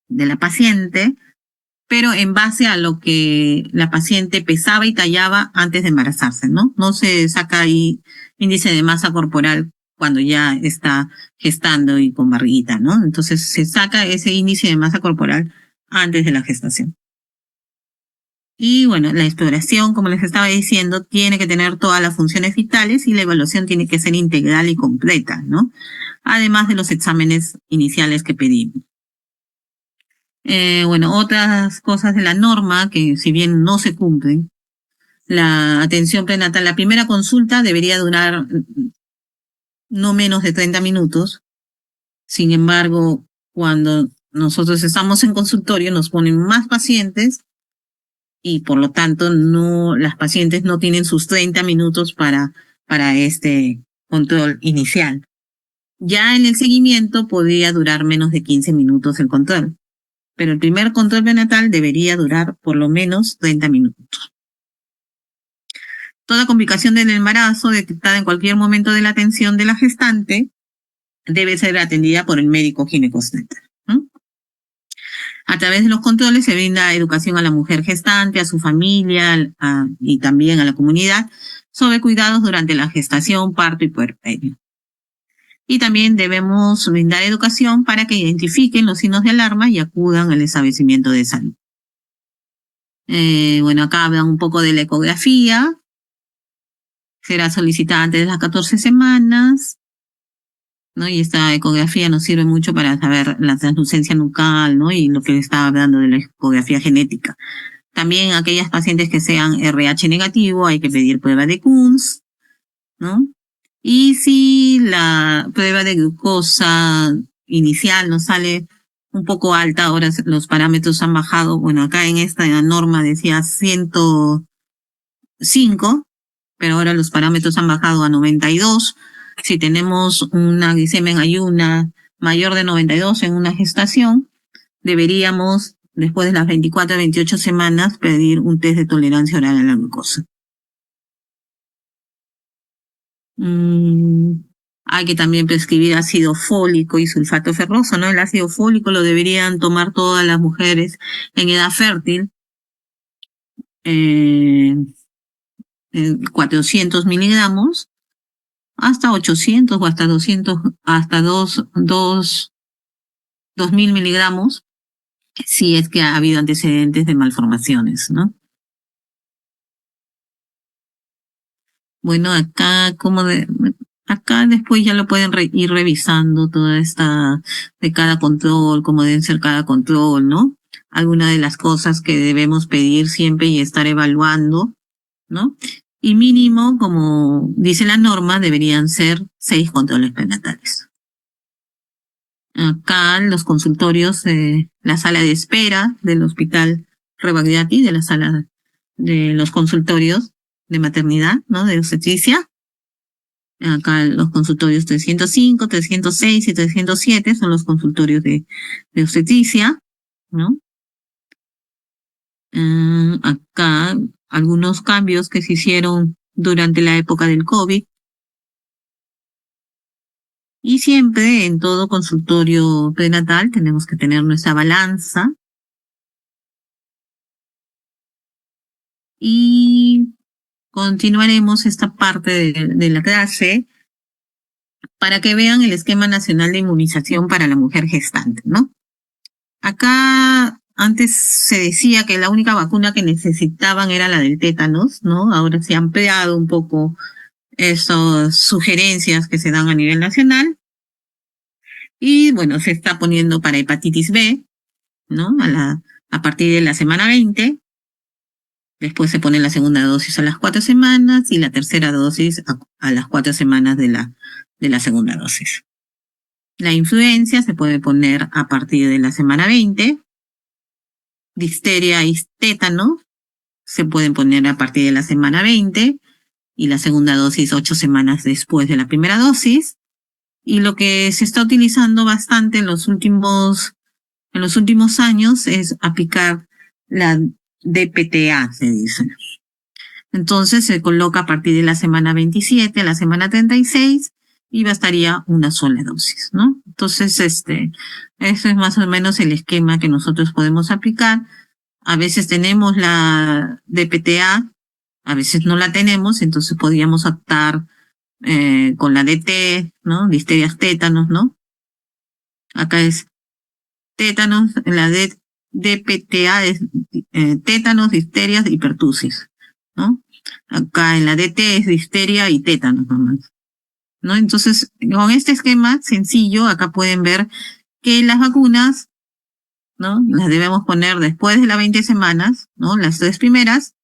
de la paciente, pero en base a lo que la paciente pesaba y tallaba antes de embarazarse, ¿no? No se saca ahí índice de masa corporal cuando ya está gestando y con barriguita, ¿no? Entonces se saca ese índice de masa corporal antes de la gestación. Y bueno, la exploración, como les estaba diciendo, tiene que tener todas las funciones vitales y la evaluación tiene que ser integral y completa, ¿no? Además de los exámenes iniciales que pedimos. Bueno, otras cosas de la norma que si bien no se cumplen, la atención prenatal, la primera consulta debería durar no menos de 30 minutos. Sin embargo, cuando nosotros estamos en consultorio nos ponen más pacientes y por lo tanto las pacientes no tienen sus 30 minutos para este control inicial. Ya en el seguimiento podría durar menos de 15 minutos el control, pero el primer control prenatal debería durar por lo menos 30 minutos. Toda complicación del embarazo detectada en cualquier momento de la atención de la gestante debe ser atendida por el médico ginecobstetra. A través de los controles se brinda educación a la mujer gestante, a su familia y también a la comunidad sobre cuidados durante la gestación, parto y puerperio. Y también debemos brindar educación para que identifiquen los signos de alarma y acudan al establecimiento de salud. Bueno, acá hablan un poco de la ecografía. Será solicitada antes de las 14 semanas, ¿no? Y esta ecografía nos sirve mucho para saber la translucencia nucal, ¿no? Y lo que estaba hablando de la ecografía genética. También aquellas pacientes que sean RH negativo, hay que pedir prueba de Kunz, ¿no? Y si la prueba de glucosa inicial nos sale un poco alta, ahora los parámetros han bajado, bueno, acá en esta norma decía 105, pero ahora los parámetros han bajado a 92. Si tenemos una glicemia en ayuna mayor de 92 en una gestación, deberíamos, después de las 24 a 28 semanas, pedir un test de tolerancia oral a la glucosa. Hay que también prescribir ácido fólico y sulfato ferroso, ¿no? El ácido fólico lo deberían tomar todas las mujeres en edad fértil, 400 miligramos, hasta 800 o hasta 200, hasta 2000 miligramos, si es que ha habido antecedentes de malformaciones, ¿no? Bueno, acá después ya lo pueden ir revisando toda esta de cada control, cómo deben ser cada control, ¿no? Algunas de las cosas que debemos pedir siempre y estar evaluando, ¿no? Y mínimo, como dice la norma, deberían ser 6 controles prenatales. Acá los consultorios, la sala de espera del hospital Rebagliati, de la sala de los consultorios de maternidad, ¿no? De obstetricia. Acá los consultorios 305, 306 y 307 son los consultorios de obstetricia, ¿no? Acá algunos cambios que se hicieron durante la época del COVID. Y siempre en todo consultorio prenatal tenemos que tener nuestra balanza. Y continuaremos esta parte de la clase para que vean el esquema nacional de inmunización para la mujer gestante, ¿no? Acá antes se decía que la única vacuna que necesitaban era la del tétanos, ¿no? Ahora se ha ampliado un poco esas sugerencias que se dan a nivel nacional. Y bueno, se está poniendo para hepatitis B, ¿no? A partir de la semana 20. Después se pone la segunda dosis a las 4 semanas y la tercera dosis a las 4 semanas de la segunda dosis. La influencia se puede poner a partir de la semana 20. Difteria y tétano se pueden poner a partir de la semana 20 y la segunda dosis 8 semanas después de la primera dosis. Y lo que se está utilizando bastante en los últimos años es aplicar la DPTA, se dice. Entonces se coloca a partir de la semana 27 a la semana 36 y bastaría una sola dosis, ¿no? Entonces, eso es más o menos el esquema que nosotros podemos aplicar. A veces tenemos la DPTA, a veces no la tenemos, entonces podríamos optar con la DT, ¿no? Difterias tétanos, ¿no? Acá es tétanos, la DPTA es tétanos, difterias y pertusis, ¿no? Acá en la DT es difteria y tétanos nomás, ¿no? Entonces, con este esquema sencillo, acá pueden ver que las vacunas, ¿no? Las debemos poner después de las 20 semanas, ¿no? Las 3 primeras,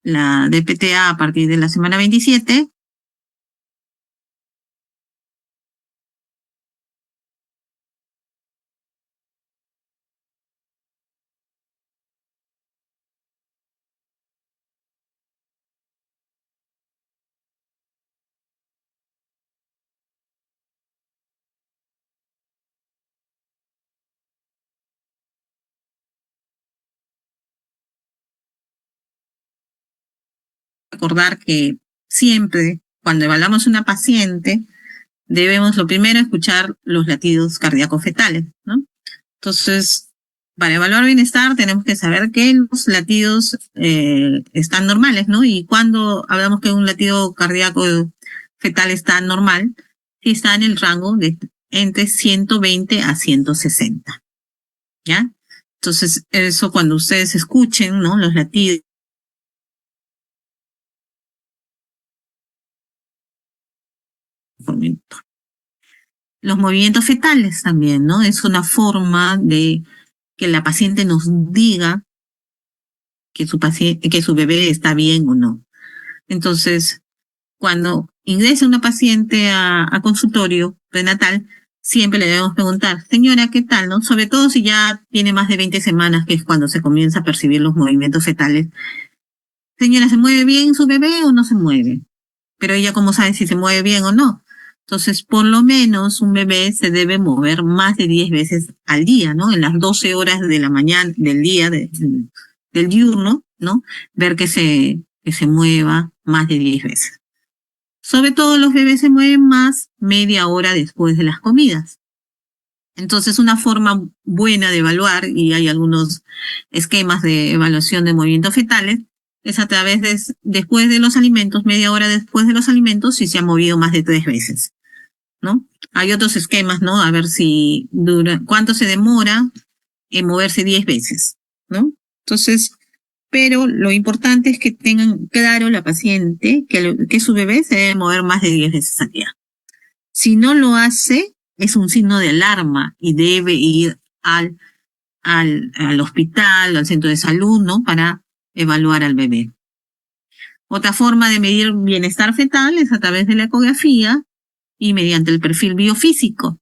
la DPTA a partir de la semana 27, recordar que siempre cuando evaluamos una paciente debemos lo primero escuchar los latidos cardíacos fetales, ¿no? Entonces, para evaluar bienestar tenemos que saber que los latidos están normales, ¿no? Y cuando hablamos que un latido cardíaco fetal está normal, si está en el rango de entre 120 a 160, ¿ya? Entonces, eso cuando ustedes escuchen, ¿no? Los latidos, los movimientos fetales también, ¿no? Es una forma de que la paciente nos diga que su bebé está bien o no. Entonces, cuando ingresa una paciente a consultorio prenatal, siempre le debemos preguntar, señora, ¿qué tal? ¿No? Sobre todo si ya tiene más de 20 semanas, que es cuando se comienza a percibir los movimientos fetales. Señora, ¿se mueve bien su bebé o no se mueve? Pero ella cómo sabe si se mueve bien o no. Entonces, por lo menos un bebé se debe mover más de 10 veces al día, ¿no? En las 12 horas de la mañana, del día, del diurno, ¿no? Ver que se mueva más de 10 veces. Sobre todo los bebés se mueven más media hora después de las comidas. Entonces, una forma buena de evaluar, y hay algunos esquemas de evaluación de movimientos fetales, es a través de después de los alimentos, media hora después de los alimentos, si se ha movido más de 3 veces, ¿no? Hay otros esquemas, ¿no? A ver si cuánto se demora en moverse 10 veces, ¿no? Entonces, pero lo importante es que tengan claro la paciente que su bebé se debe mover más de 10 veces al día. Si no lo hace, es un signo de alarma y debe ir al hospital, al centro de salud, ¿no? Para evaluar al bebé. Otra forma de medir bienestar fetal es a través de la ecografía y mediante el perfil biofísico.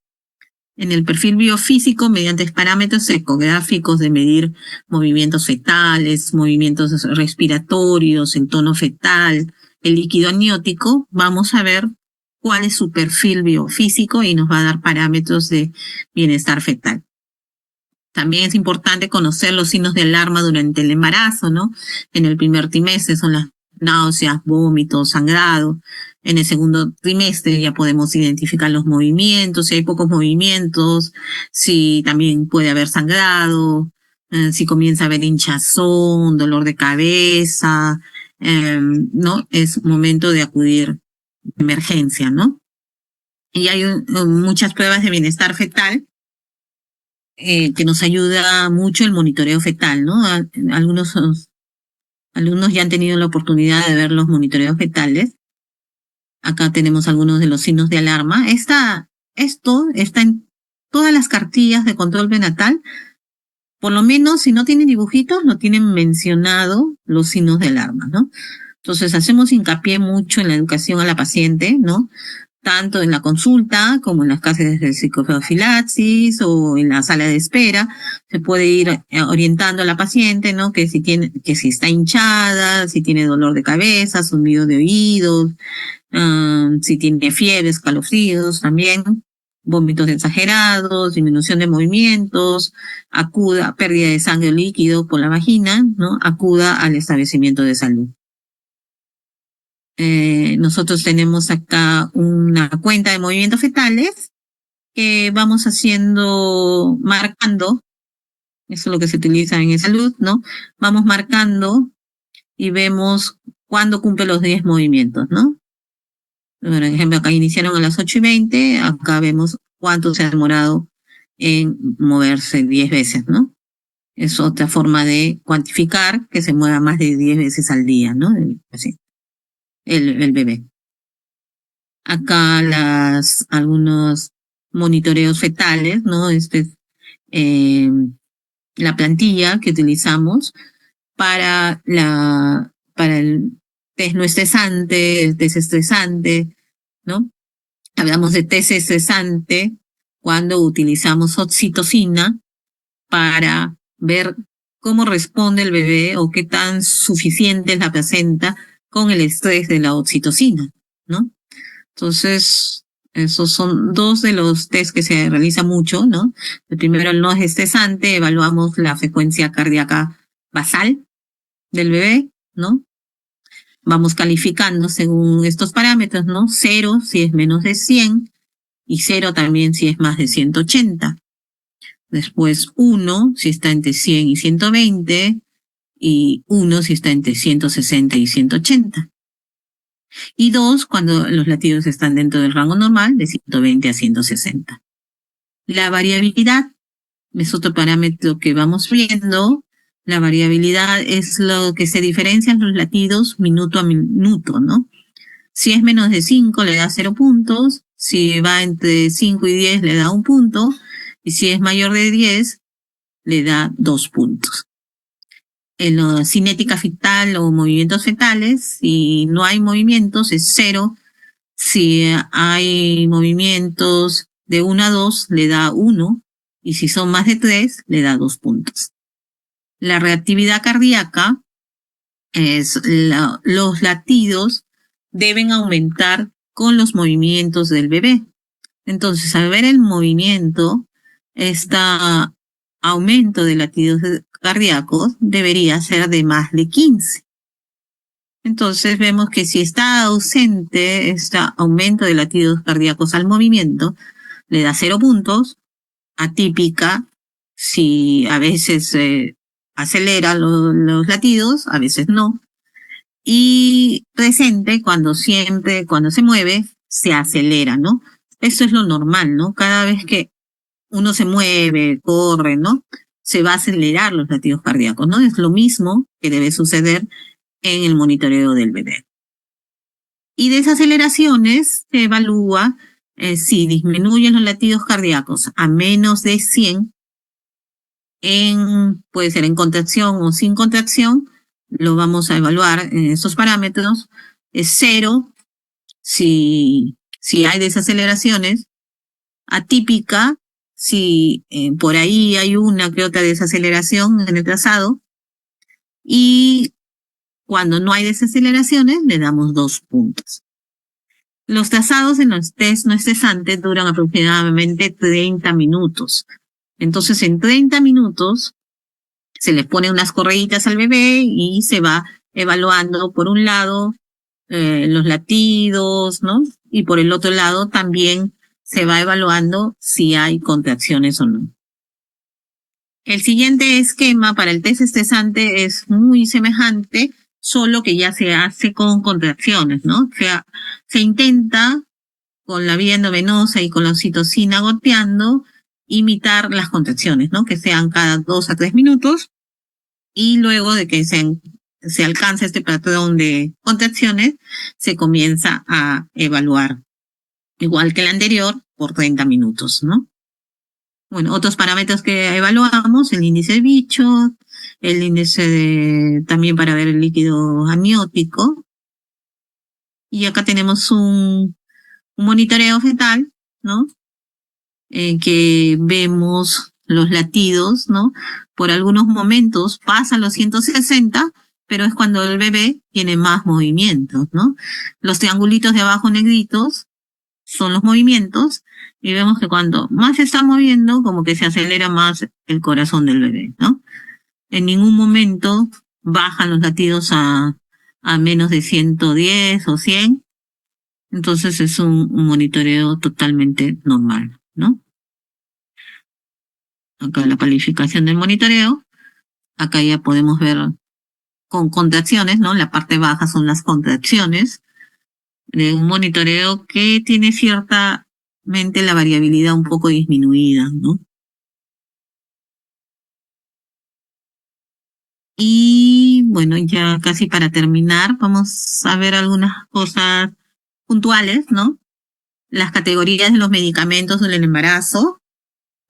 En el perfil biofísico, mediante parámetros ecográficos de medir movimientos fetales, movimientos respiratorios, el tono fetal, el líquido amniótico, vamos a ver cuál es su perfil biofísico y nos va a dar parámetros de bienestar fetal. También es importante conocer los signos de alarma durante el embarazo, ¿no? En el primer trimestre son las náuseas, vómitos, sangrado. En el segundo trimestre ya podemos identificar los movimientos, si hay pocos movimientos, si también puede haber sangrado, si comienza a haber hinchazón, dolor de cabeza, ¿no? Es momento de acudir a emergencia, ¿no? Y hay muchas pruebas de bienestar fetal que nos ayuda mucho el monitoreo fetal, ¿no? Algunos alumnos ya han tenido la oportunidad de ver los monitoreos fetales. Acá tenemos algunos de los signos de alarma. Esto está en todas las cartillas de control prenatal. Por lo menos, si no tienen dibujitos, no tienen mencionado los signos de alarma, ¿no? Entonces, hacemos hincapié mucho en la educación a la paciente, ¿no? Tanto en la consulta como en las clases de psicoprofilaxis o en la sala de espera, se puede ir orientando a la paciente, ¿no? Que si está hinchada, si tiene dolor de cabeza, zumbido de oídos, si tiene fiebre, escalofríos también, vómitos exagerados, disminución de movimientos, pérdida de sangre o líquido por la vagina, ¿no? Acuda al establecimiento de salud. Nosotros tenemos acá una cuenta de movimientos fetales que vamos marcando, eso es lo que se utiliza en salud, ¿no? Vamos marcando y vemos cuándo cumple los 10 movimientos, ¿no? Por ejemplo, acá iniciaron a las 8:20, acá vemos cuánto se ha demorado en moverse 10 veces, ¿no? Es otra forma de cuantificar que se mueva más de 10 veces al día, ¿no? El bebé. Acá algunos monitoreos fetales, ¿no? La plantilla que utilizamos para el test no estresante, el test estresante, ¿no? Hablamos de test estresante cuando utilizamos oxitocina para ver cómo responde el bebé o qué tan suficiente es la placenta con el estrés de la oxitocina, ¿no? Entonces, esos son dos de los test que se realiza mucho, ¿no? El primero, el no es estresante, evaluamos la frecuencia cardíaca basal del bebé, ¿no? Vamos calificando según estos parámetros, ¿no? 0 si es menos de 100 y 0 también si es más de 180. Después 1 si está entre 100 y 120 y 1 si está entre 160 y 180. Y 2 cuando los latidos están dentro del rango normal de 120 a 160. La variabilidad es otro parámetro que vamos viendo. La variabilidad es lo que se diferencian los latidos minuto a minuto, ¿no? Si es menos de 5 le da 0 puntos, si va entre 5 y 10 le da 1 punto, y si es mayor de 10 le da 2 puntos. en la cinética fetal o movimientos fetales. Si no hay movimientos es 0. Si hay movimientos de 1 a 2 le da 1 y si son más de 3 le da 2 puntos. La reactividad cardíaca es los latidos deben aumentar con los movimientos del bebé. Entonces, al ver el movimiento, este aumento de latidos cardíacos debería ser de más de 15. Entonces vemos que si está ausente este aumento de latidos cardíacos al movimiento, le da 0 puntos. Atípica, si a veces acelera los latidos, a veces no. Y presente, cuando se mueve, se acelera, ¿no? Eso es lo normal, ¿no? Cada vez que uno se mueve, corre, ¿no? Se va a acelerar los latidos cardíacos, ¿no? Es lo mismo que debe suceder en el monitoreo del bebé. Y de esas aceleraciones se evalúa si disminuyen los latidos cardíacos a menos de 100, puede ser en contracción o sin contracción, lo vamos a evaluar en esos parámetros. Es 0 si hay desaceleraciones. Atípica, si por ahí hay una que otra desaceleración en el trazado. Y cuando no hay desaceleraciones, le damos 2 puntos. Los trazados en los test no estesantes duran aproximadamente 30 minutos. Entonces, en 30 minutos se le pone unas correitas al bebé y se va evaluando, por un lado, los latidos, ¿no? Y por el otro lado también se va evaluando si hay contracciones o no. El siguiente esquema para el test estresante es muy semejante, solo que ya se hace con contracciones, ¿no? O sea, se intenta con la vía endovenosa y con la oxitocina goteando imitar las contracciones, ¿no? Que sean cada 2 a 3 minutos y luego de que se alcanza este patrón de contracciones, se comienza a evaluar, igual que el anterior, por 30 minutos, ¿no? Bueno, otros parámetros que evaluamos, el índice de Bichot, el índice también para ver el líquido amniótico. Y acá tenemos un monitoreo fetal, ¿no? Que vemos los latidos, ¿no? Por algunos momentos pasan los 160, pero es cuando el bebé tiene más movimientos, ¿no? Los triangulitos de abajo negritos son los movimientos y vemos que cuando más se está moviendo, como que se acelera más el corazón del bebé, ¿no? En ningún momento bajan los latidos a menos de 110 o 100. Entonces es un monitoreo totalmente normal, ¿no? Acá la calificación del monitoreo. Acá ya podemos ver con contracciones, ¿no? La parte baja son las contracciones de un monitoreo que tiene ciertamente la variabilidad un poco disminuida, ¿no? Y bueno, ya casi para terminar, vamos a ver algunas cosas puntuales, ¿no? Las categorías de los medicamentos del embarazo,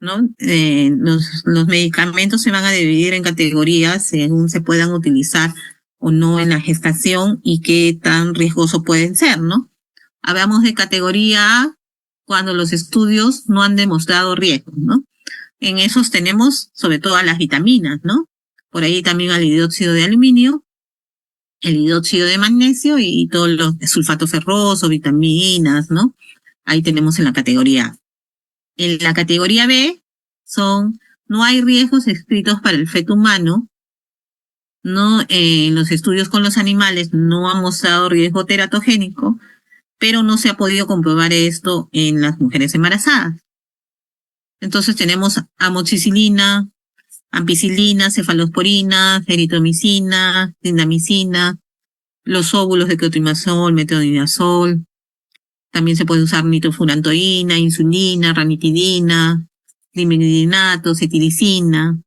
¿no? Los medicamentos se van a dividir en categorías según se puedan utilizar o no en la gestación y qué tan riesgoso pueden ser, ¿no? Hablamos de categoría A cuando los estudios no han demostrado riesgo, ¿no? En esos tenemos sobre todo las vitaminas, ¿no? Por ahí también el hidróxido de aluminio, el hidróxido de magnesio y todos los sulfato ferroso, vitaminas, ¿no? Ahí tenemos en la categoría A. En la categoría B no hay riesgos escritos para el feto humano, no, en los estudios con los animales no han mostrado riesgo teratogénico, pero no se ha podido comprobar esto en las mujeres embarazadas. Entonces tenemos amoxicilina, ampicilina, cefalosporina, eritromicina, clindamicina, los óvulos de clotrimazol, metronidazol. También se puede usar nitrofurantoína, insulina, ranitidina, limidinato, cetiricina.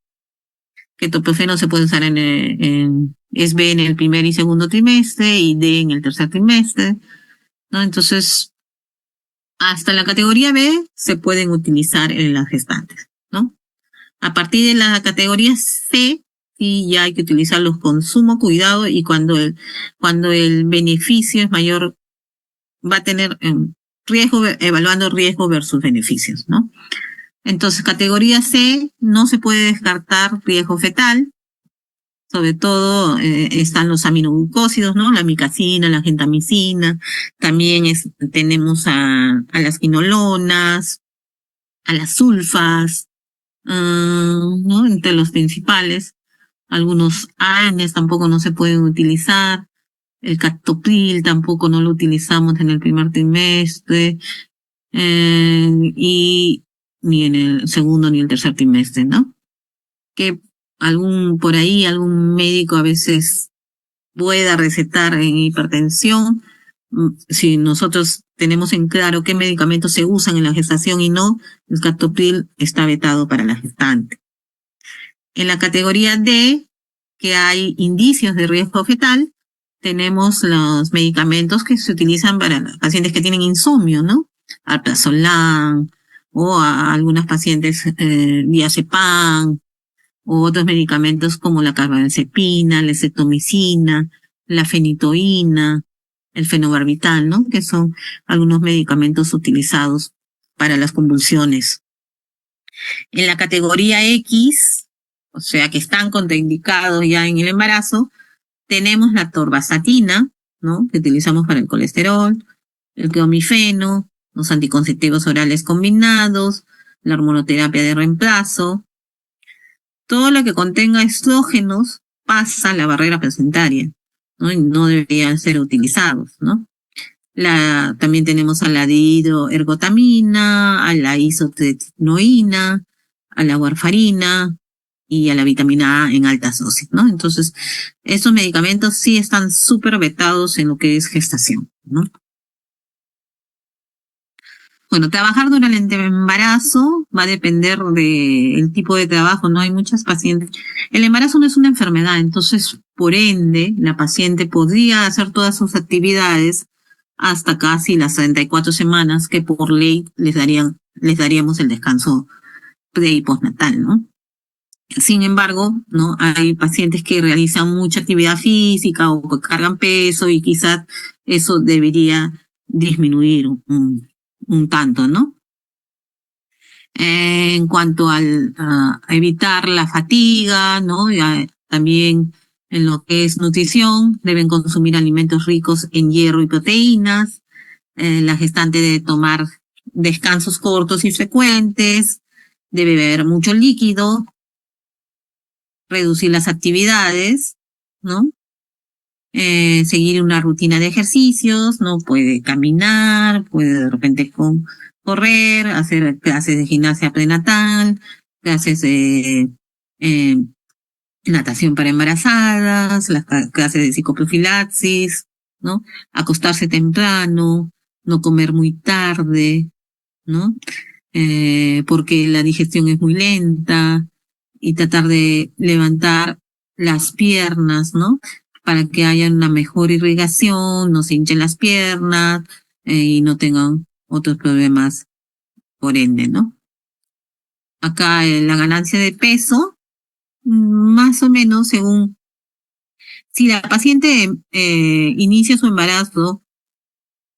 Ketoprofeno se puede usar es B en el primer y segundo trimestre y D en el tercer trimestre, ¿no? Entonces, hasta la categoría B se pueden utilizar en las gestantes, ¿no? A partir de la categoría C sí ya hay que utilizarlos con sumo cuidado y cuando el beneficio es mayor, va a tener riesgo, evaluando riesgo versus beneficios, ¿no? Entonces, categoría C, no se puede descartar riesgo fetal. Sobre todo están los aminoglucósidos, ¿no? La micacina, la gentamicina. También tenemos a las quinolonas, a las sulfas, ¿no? Entre los principales. Algunos ANES tampoco no se pueden utilizar. El captopril tampoco no lo utilizamos en el primer trimestre. Y ni en el segundo ni el tercer trimestre, ¿no? Que por ahí algún médico a veces pueda recetar en hipertensión. Si nosotros tenemos en claro qué medicamentos se usan en la gestación y no, el captopril está vetado para la gestante. En la categoría D, que hay indicios de riesgo fetal, tenemos los medicamentos que se utilizan para pacientes que tienen insomnio, ¿no? Alprazolam, o a algunas pacientes diazepam, o otros medicamentos como la carbamazepina, la acetomicina, la fenitoína, el fenobarbital, ¿no? Que son algunos medicamentos utilizados para las convulsiones. En la categoría X, o sea que están contraindicados ya en el embarazo, tenemos la torvastatina, ¿no? Que utilizamos para el colesterol, el clomifeno, los anticonceptivos orales combinados, la hormonoterapia de reemplazo. Todo lo que contenga estrógenos pasa la barrera placentaria, ¿no? Y no deberían ser utilizados, ¿no? También tenemos a la dihidroergotamina, a la isotretinoína, a la warfarina y a la vitamina A en altas dosis, ¿no? Entonces, esos medicamentos sí están súper vetados en lo que es gestación, ¿no? Bueno, trabajar durante el embarazo va a depender del tipo de trabajo, ¿no? Hay muchas pacientes. El embarazo no es una enfermedad, entonces, por ende, la paciente podría hacer todas sus actividades hasta casi las 34 semanas que por ley les daríamos el descanso pre y postnatal, ¿no? Sin embargo, ¿no? Hay pacientes que realizan mucha actividad física o que cargan peso y quizás eso debería disminuir un tanto, ¿no? En cuanto a evitar la fatiga, ¿no? También en lo que es nutrición, deben consumir alimentos ricos en hierro y proteínas. La gestante debe tomar descansos cortos y frecuentes, debe beber mucho líquido, reducir las actividades, ¿no? Seguir una rutina de ejercicios, ¿no? Puede caminar, puede de repente correr, hacer clases de gimnasia prenatal, clases de natación para embarazadas, las clases de psicoprofilaxis, ¿no? Acostarse temprano, no comer muy tarde, ¿no? Porque la digestión es muy lenta, y tratar de levantar las piernas, ¿no? Para que haya una mejor irrigación, no se hinchen las piernas y no tengan otros problemas por ende, ¿no? Acá la ganancia de peso, más o menos según, si la paciente inicia su embarazo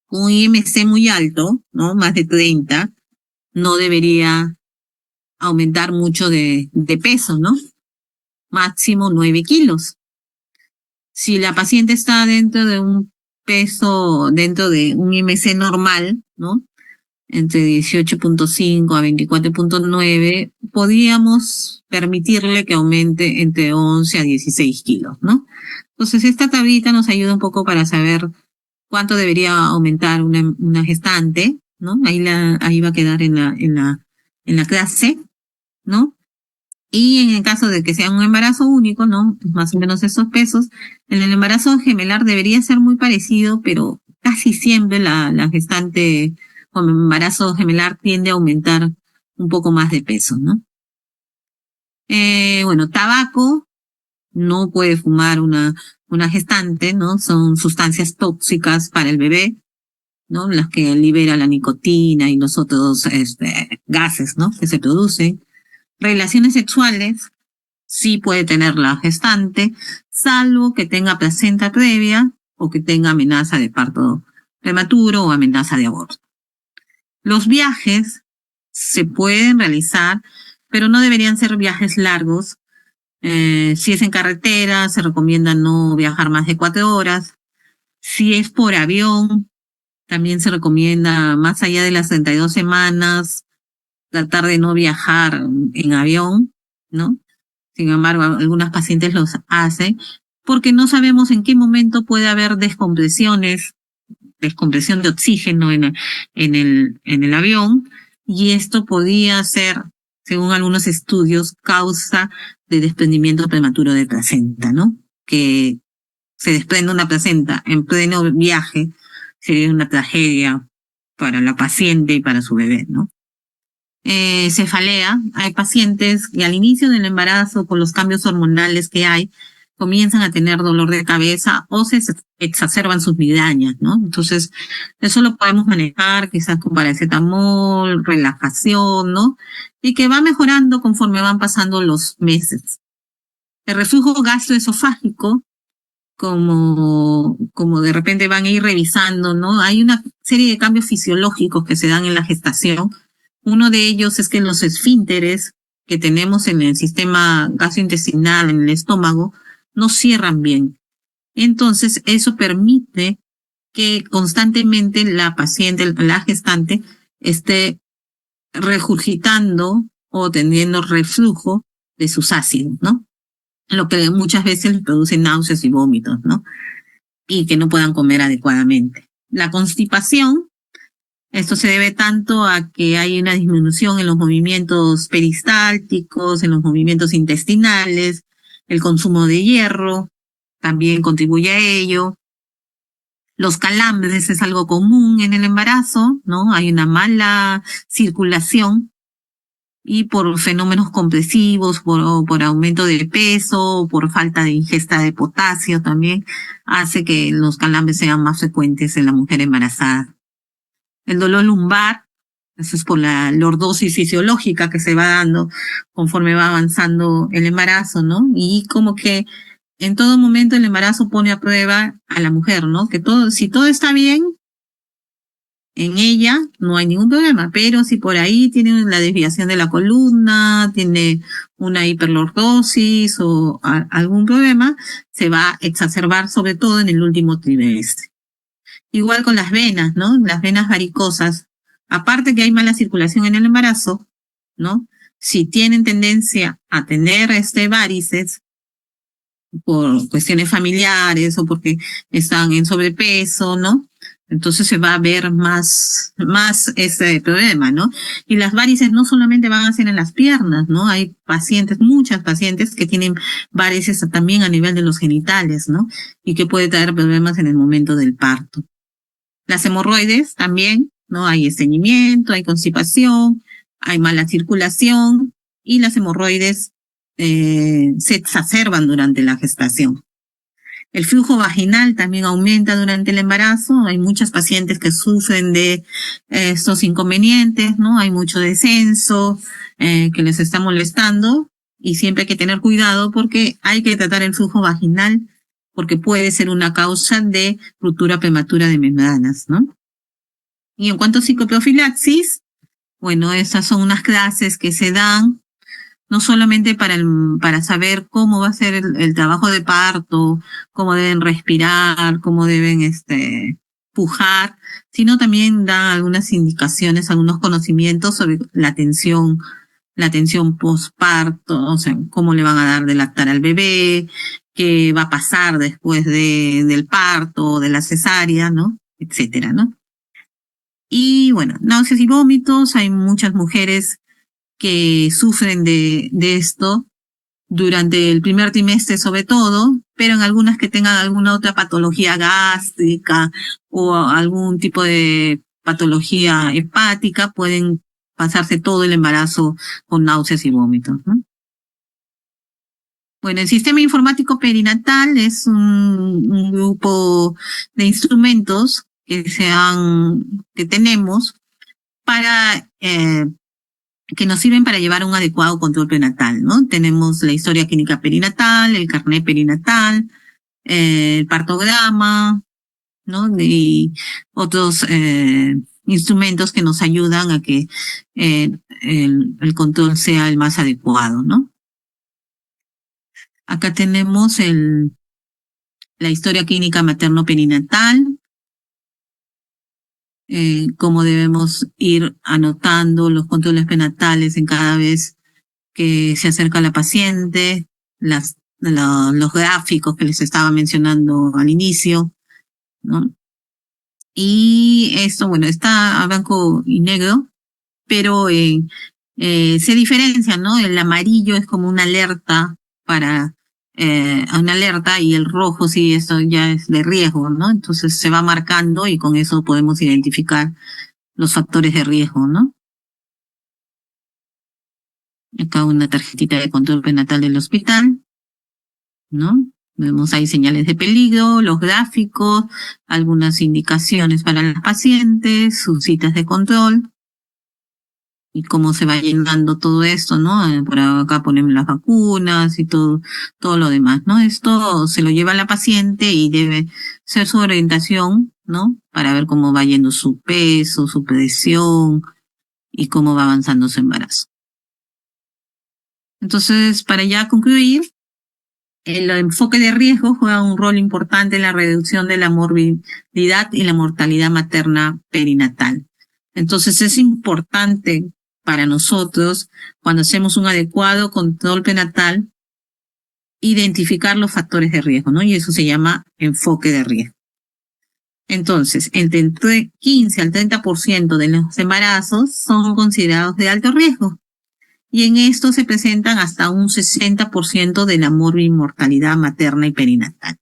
con un IMC muy alto, ¿no? Más de 30, no debería aumentar mucho de peso, ¿no? Máximo 9 kilos. Si la paciente está dentro de un peso, dentro de un IMC normal, ¿no? Entre 18.5 a 24.9, podríamos permitirle que aumente entre 11 a 16 kilos, ¿no? Entonces, esta tablita nos ayuda un poco para saber cuánto debería aumentar una gestante, ¿no? Ahí va a quedar en la clase, ¿no? Y en el caso de que sea un embarazo único, ¿no? Más o menos esos pesos. En el embarazo gemelar debería ser muy parecido, pero casi siempre la gestante con embarazo gemelar tiende a aumentar un poco más de peso, ¿no? Bueno, tabaco, no puede fumar una gestante, ¿no? Son sustancias tóxicas para el bebé, ¿no? Las que libera la nicotina y los otros gases, ¿no? Que se producen. Relaciones sexuales sí puede tener la gestante, salvo que tenga placenta previa o que tenga amenaza de parto prematuro o amenaza de aborto. Los viajes se pueden realizar, pero no deberían ser viajes largos. Si es en carretera, se recomienda no viajar más de 4 horas. Si es por avión, también se recomienda, más allá de las 32 semanas, tratar de no viajar en avión, ¿no? Sin embargo, algunas pacientes los hacen porque no sabemos en qué momento puede haber descompresión de oxígeno en el avión, y esto podía ser, según algunos estudios, causa de desprendimiento prematuro de placenta, ¿no? Que se desprende una placenta en pleno viaje sería una tragedia para la paciente y para su bebé, ¿no? Cefalea, hay pacientes que al inicio del embarazo, con los cambios hormonales que hay, comienzan a tener dolor de cabeza o se exacerban sus migrañas, ¿no? Entonces, eso lo podemos manejar quizás con paracetamol, relajación, ¿no? Y que va mejorando conforme van pasando los meses. El reflujo gastroesofágico, como de repente van a ir revisando, ¿no? Hay una serie de cambios fisiológicos que se dan en la gestación. Uno de ellos es que los esfínteres que tenemos en el sistema gastrointestinal, en el estómago, no cierran bien. Entonces, eso permite que constantemente la paciente, la gestante, esté regurgitando o teniendo reflujo de sus ácidos, ¿no? Lo que muchas veces les produce náuseas y vómitos, ¿no? Y que no puedan comer adecuadamente. La constipación, esto se debe tanto a que hay una disminución en los movimientos peristálticos, en los movimientos intestinales, el consumo de hierro también contribuye a ello. Los calambres es algo común en el embarazo, ¿no? Hay una mala circulación y por fenómenos compresivos, por aumento de peso, por falta de ingesta de potasio también, hace que los calambres sean más frecuentes en la mujer embarazada. El dolor lumbar, eso es por la lordosis fisiológica que se va dando conforme va avanzando el embarazo, ¿no? Y como que en todo momento el embarazo pone a prueba a la mujer, ¿no? Que si todo está bien en ella, no hay ningún problema, pero si por ahí tiene la desviación de la columna, tiene una hiperlordosis o algún problema, se va a exacerbar sobre todo en el último trimestre. Igual con las venas, ¿no? Las venas varicosas, aparte que hay mala circulación en el embarazo, ¿no? Si tienen tendencia a tener varices por cuestiones familiares o porque están en sobrepeso, ¿no? Entonces se va a ver más ese problema, ¿no? Y las varices no solamente van a ser en las piernas, ¿no? Hay muchas pacientes que tienen varices también a nivel de los genitales, ¿no? Y que puede traer problemas en el momento del parto. Las hemorroides también, ¿no? Hay estreñimiento, hay constipación, hay mala circulación y las hemorroides se exacerban durante la gestación. El flujo vaginal también aumenta durante el embarazo. Hay muchas pacientes que sufren de estos inconvenientes, ¿no? Hay mucho descenso que les está molestando y siempre hay que tener cuidado porque hay que tratar el flujo vaginal porque puede ser una causa de ruptura prematura de membranas, ¿no? Y en cuanto a psicoprofilaxis, bueno, esas son unas clases que se dan no solamente para saber cómo va a ser el trabajo de parto, cómo deben respirar, cómo deben pujar, sino también da algunas indicaciones, algunos conocimientos sobre la atención postparto, o sea, cómo le van a dar de lactar al bebé, qué va a pasar después del parto, de la cesárea, ¿no? Etcétera, ¿no? Y bueno, náuseas y vómitos, hay muchas mujeres que sufren de esto durante el primer trimestre sobre todo, pero en algunas que tengan alguna otra patología gástrica o algún tipo de patología hepática pueden pasarse todo el embarazo con náuseas y vómitos, ¿no? Bueno, el sistema informático perinatal es un grupo de instrumentos que tenemos para que nos sirven para llevar un adecuado control prenatal, ¿no? Tenemos la historia clínica perinatal, el carnet perinatal, el partograma, ¿no? Y otros instrumentos que nos ayudan a que el control sea el más adecuado, ¿no? Acá tenemos la historia clínica materno-perinatal, cómo debemos ir anotando los controles prenatales en cada vez que se acerca la paciente, los gráficos que les estaba mencionando al inicio, ¿no? Y esto, bueno, está a blanco y negro, pero se diferencia, ¿no? El amarillo es como una alerta una alerta, y el rojo sí, eso ya es de riesgo, ¿no? Entonces se va marcando y con eso podemos identificar los factores de riesgo, ¿no? Acá una tarjetita de control prenatal del hospital, ¿no? Vemos ahí señales de peligro, los gráficos, algunas indicaciones para las pacientes, sus citas de control y cómo se va llenando todo esto, ¿no? Por acá ponemos las vacunas y todo lo demás, ¿no? Esto se lo lleva a la paciente y debe ser su orientación, ¿no? Para ver cómo va yendo su peso, su presión y cómo va avanzando su embarazo. Entonces, para ya concluir, el enfoque de riesgo juega un rol importante en la reducción de la morbilidad y la mortalidad materna perinatal. Entonces es importante para nosotros, cuando hacemos un adecuado control prenatal, identificar los factores de riesgo, ¿no? Y eso se llama enfoque de riesgo. Entonces, entre 15 al 30% de los embarazos son considerados de alto riesgo. Y en esto se presentan hasta un 60% de la mortalidad materna y perinatal.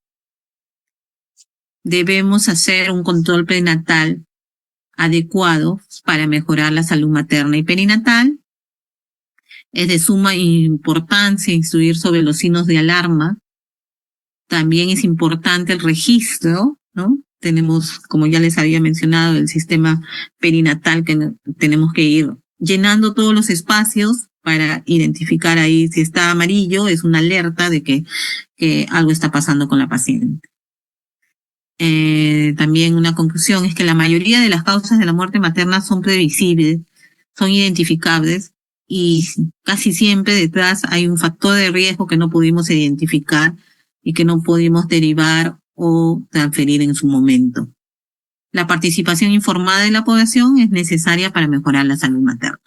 Debemos hacer un control prenatal adecuado para mejorar la salud materna y perinatal. Es de suma importancia instruir sobre los signos de alarma. También es importante el registro, ¿no? Tenemos, como ya les había mencionado, el sistema perinatal que tenemos que ir llenando todos los espacios para identificar ahí. Si está amarillo, es una alerta de que algo está pasando con la paciente. También una conclusión es que la mayoría de las causas de la muerte materna son previsibles, son identificables, y casi siempre detrás hay un factor de riesgo que no pudimos identificar y que no pudimos derivar o transferir en su momento. La participación informada de la población es necesaria para mejorar la salud materna.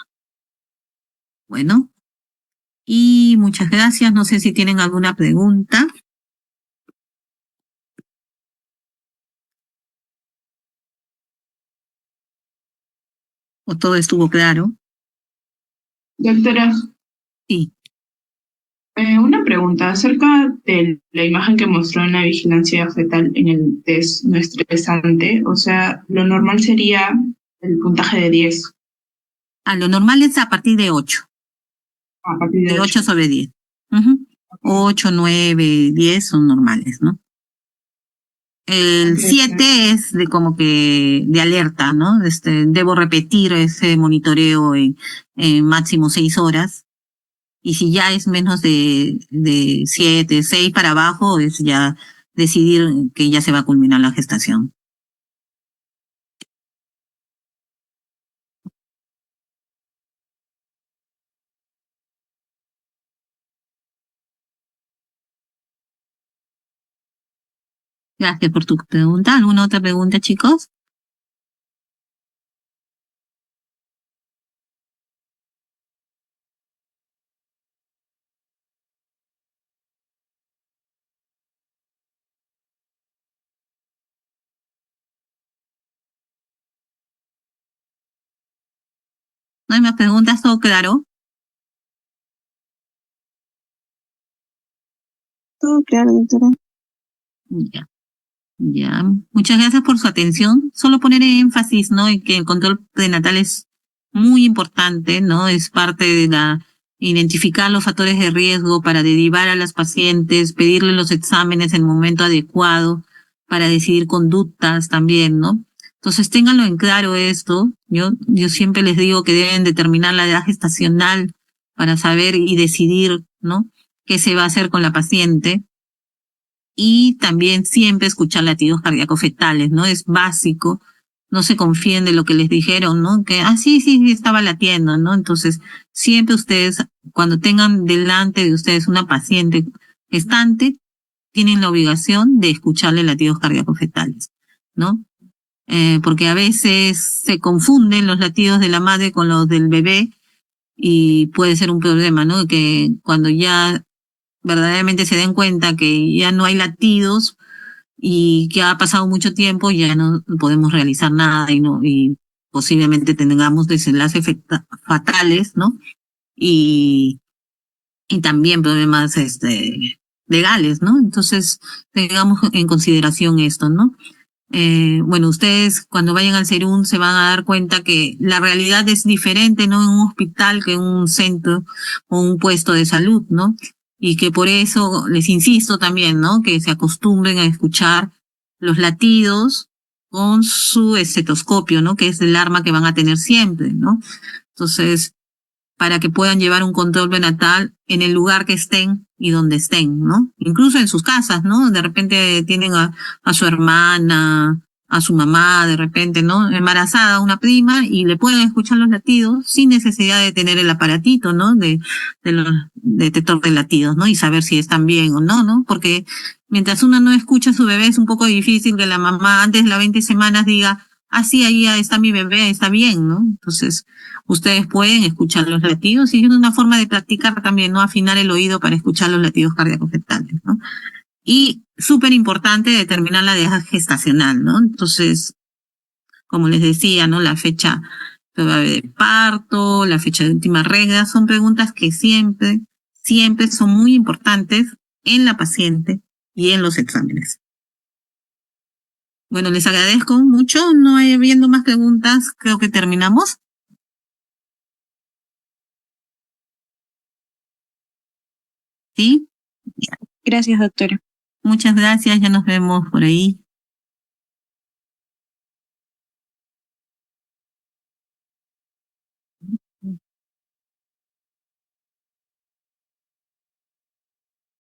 Bueno, y muchas gracias. No sé si tienen alguna pregunta. ¿O todo estuvo claro? Doctora, Sí. Una pregunta acerca de la imagen que mostró en la vigilancia fetal en el test no estresante. O sea, lo normal sería el puntaje de 10. Lo normal es a partir de 8. A partir de 8 sobre 10. 8, 9, 10 son normales, ¿no? El 7 es de como que de alerta, ¿no? Debo repetir ese monitoreo en máximo 6 horas. Y si ya es menos de 7, 6 para abajo, es ya decidir que ya se va a culminar la gestación. Gracias por tu pregunta. ¿Alguna otra pregunta, chicos? ¿No hay más preguntas? ¿Todo claro? Todo claro, doctora. Ya. Ya. Muchas gracias por su atención. Solo poner énfasis, ¿no? En que el control prenatal es muy importante, ¿no? Es parte de identificar los factores de riesgo para derivar a las pacientes, pedirle los exámenes en el momento adecuado para decidir conductas también, ¿no? Entonces, ténganlo en claro esto. Yo siempre les digo que deben determinar la edad gestacional para saber y decidir, ¿no? Qué se va a hacer con la paciente. Y también siempre escuchar latidos cardíacos fetales, ¿no? Es básico. No se confíen de lo que les dijeron, ¿no? Que, sí, estaba latiendo, ¿no? Entonces, siempre ustedes, cuando tengan delante de ustedes una paciente gestante, tienen la obligación de escucharle latidos cardíacos fetales, ¿no? Porque a veces se confunden los latidos de la madre con los del bebé y puede ser un problema, ¿no? Que cuando ya verdaderamente se den cuenta que ya no hay latidos y que ha pasado mucho tiempo, ya no podemos realizar nada y posiblemente tengamos desenlaces fatales, ¿no? Y, y también problemas legales, ¿no? Entonces, tengamos en consideración esto, ¿no? Bueno, ustedes cuando vayan al Serum se van a dar cuenta que la realidad es diferente, ¿no? En un hospital que en un centro o un puesto de salud, ¿no? Y que por eso les insisto también, ¿no? Que se acostumbren a escuchar los latidos con su estetoscopio, ¿no? Que es el arma que van a tener siempre, ¿no? Entonces, para que puedan llevar un control prenatal en el lugar que estén y donde estén, ¿no? Incluso en sus casas, ¿no? De repente tienen a su hermana, a su mamá, de repente, ¿no? Embarazada, una prima, y le pueden escuchar los latidos sin necesidad de tener el aparatito, ¿no? De los detector de latidos, ¿no? Y saber si están bien o no, ¿no? Porque mientras uno no escucha a su bebé es un poco difícil que la mamá antes de las 20 semanas diga, sí, ahí está mi bebé, está bien, ¿no? Entonces, ustedes pueden escuchar los latidos y es una forma de practicar también, ¿no? Afinar el oído para escuchar los latidos cardíacos fetales, ¿no? Y súper importante determinar la edad gestacional, ¿no? Entonces, como les decía, ¿no? La fecha probable de parto, la fecha de última regla, son preguntas que siempre son muy importantes en la paciente y en los exámenes. Bueno, les agradezco mucho. No habiendo más preguntas, creo que terminamos. ¿Sí? Gracias, doctora. Muchas gracias, ya nos vemos por ahí.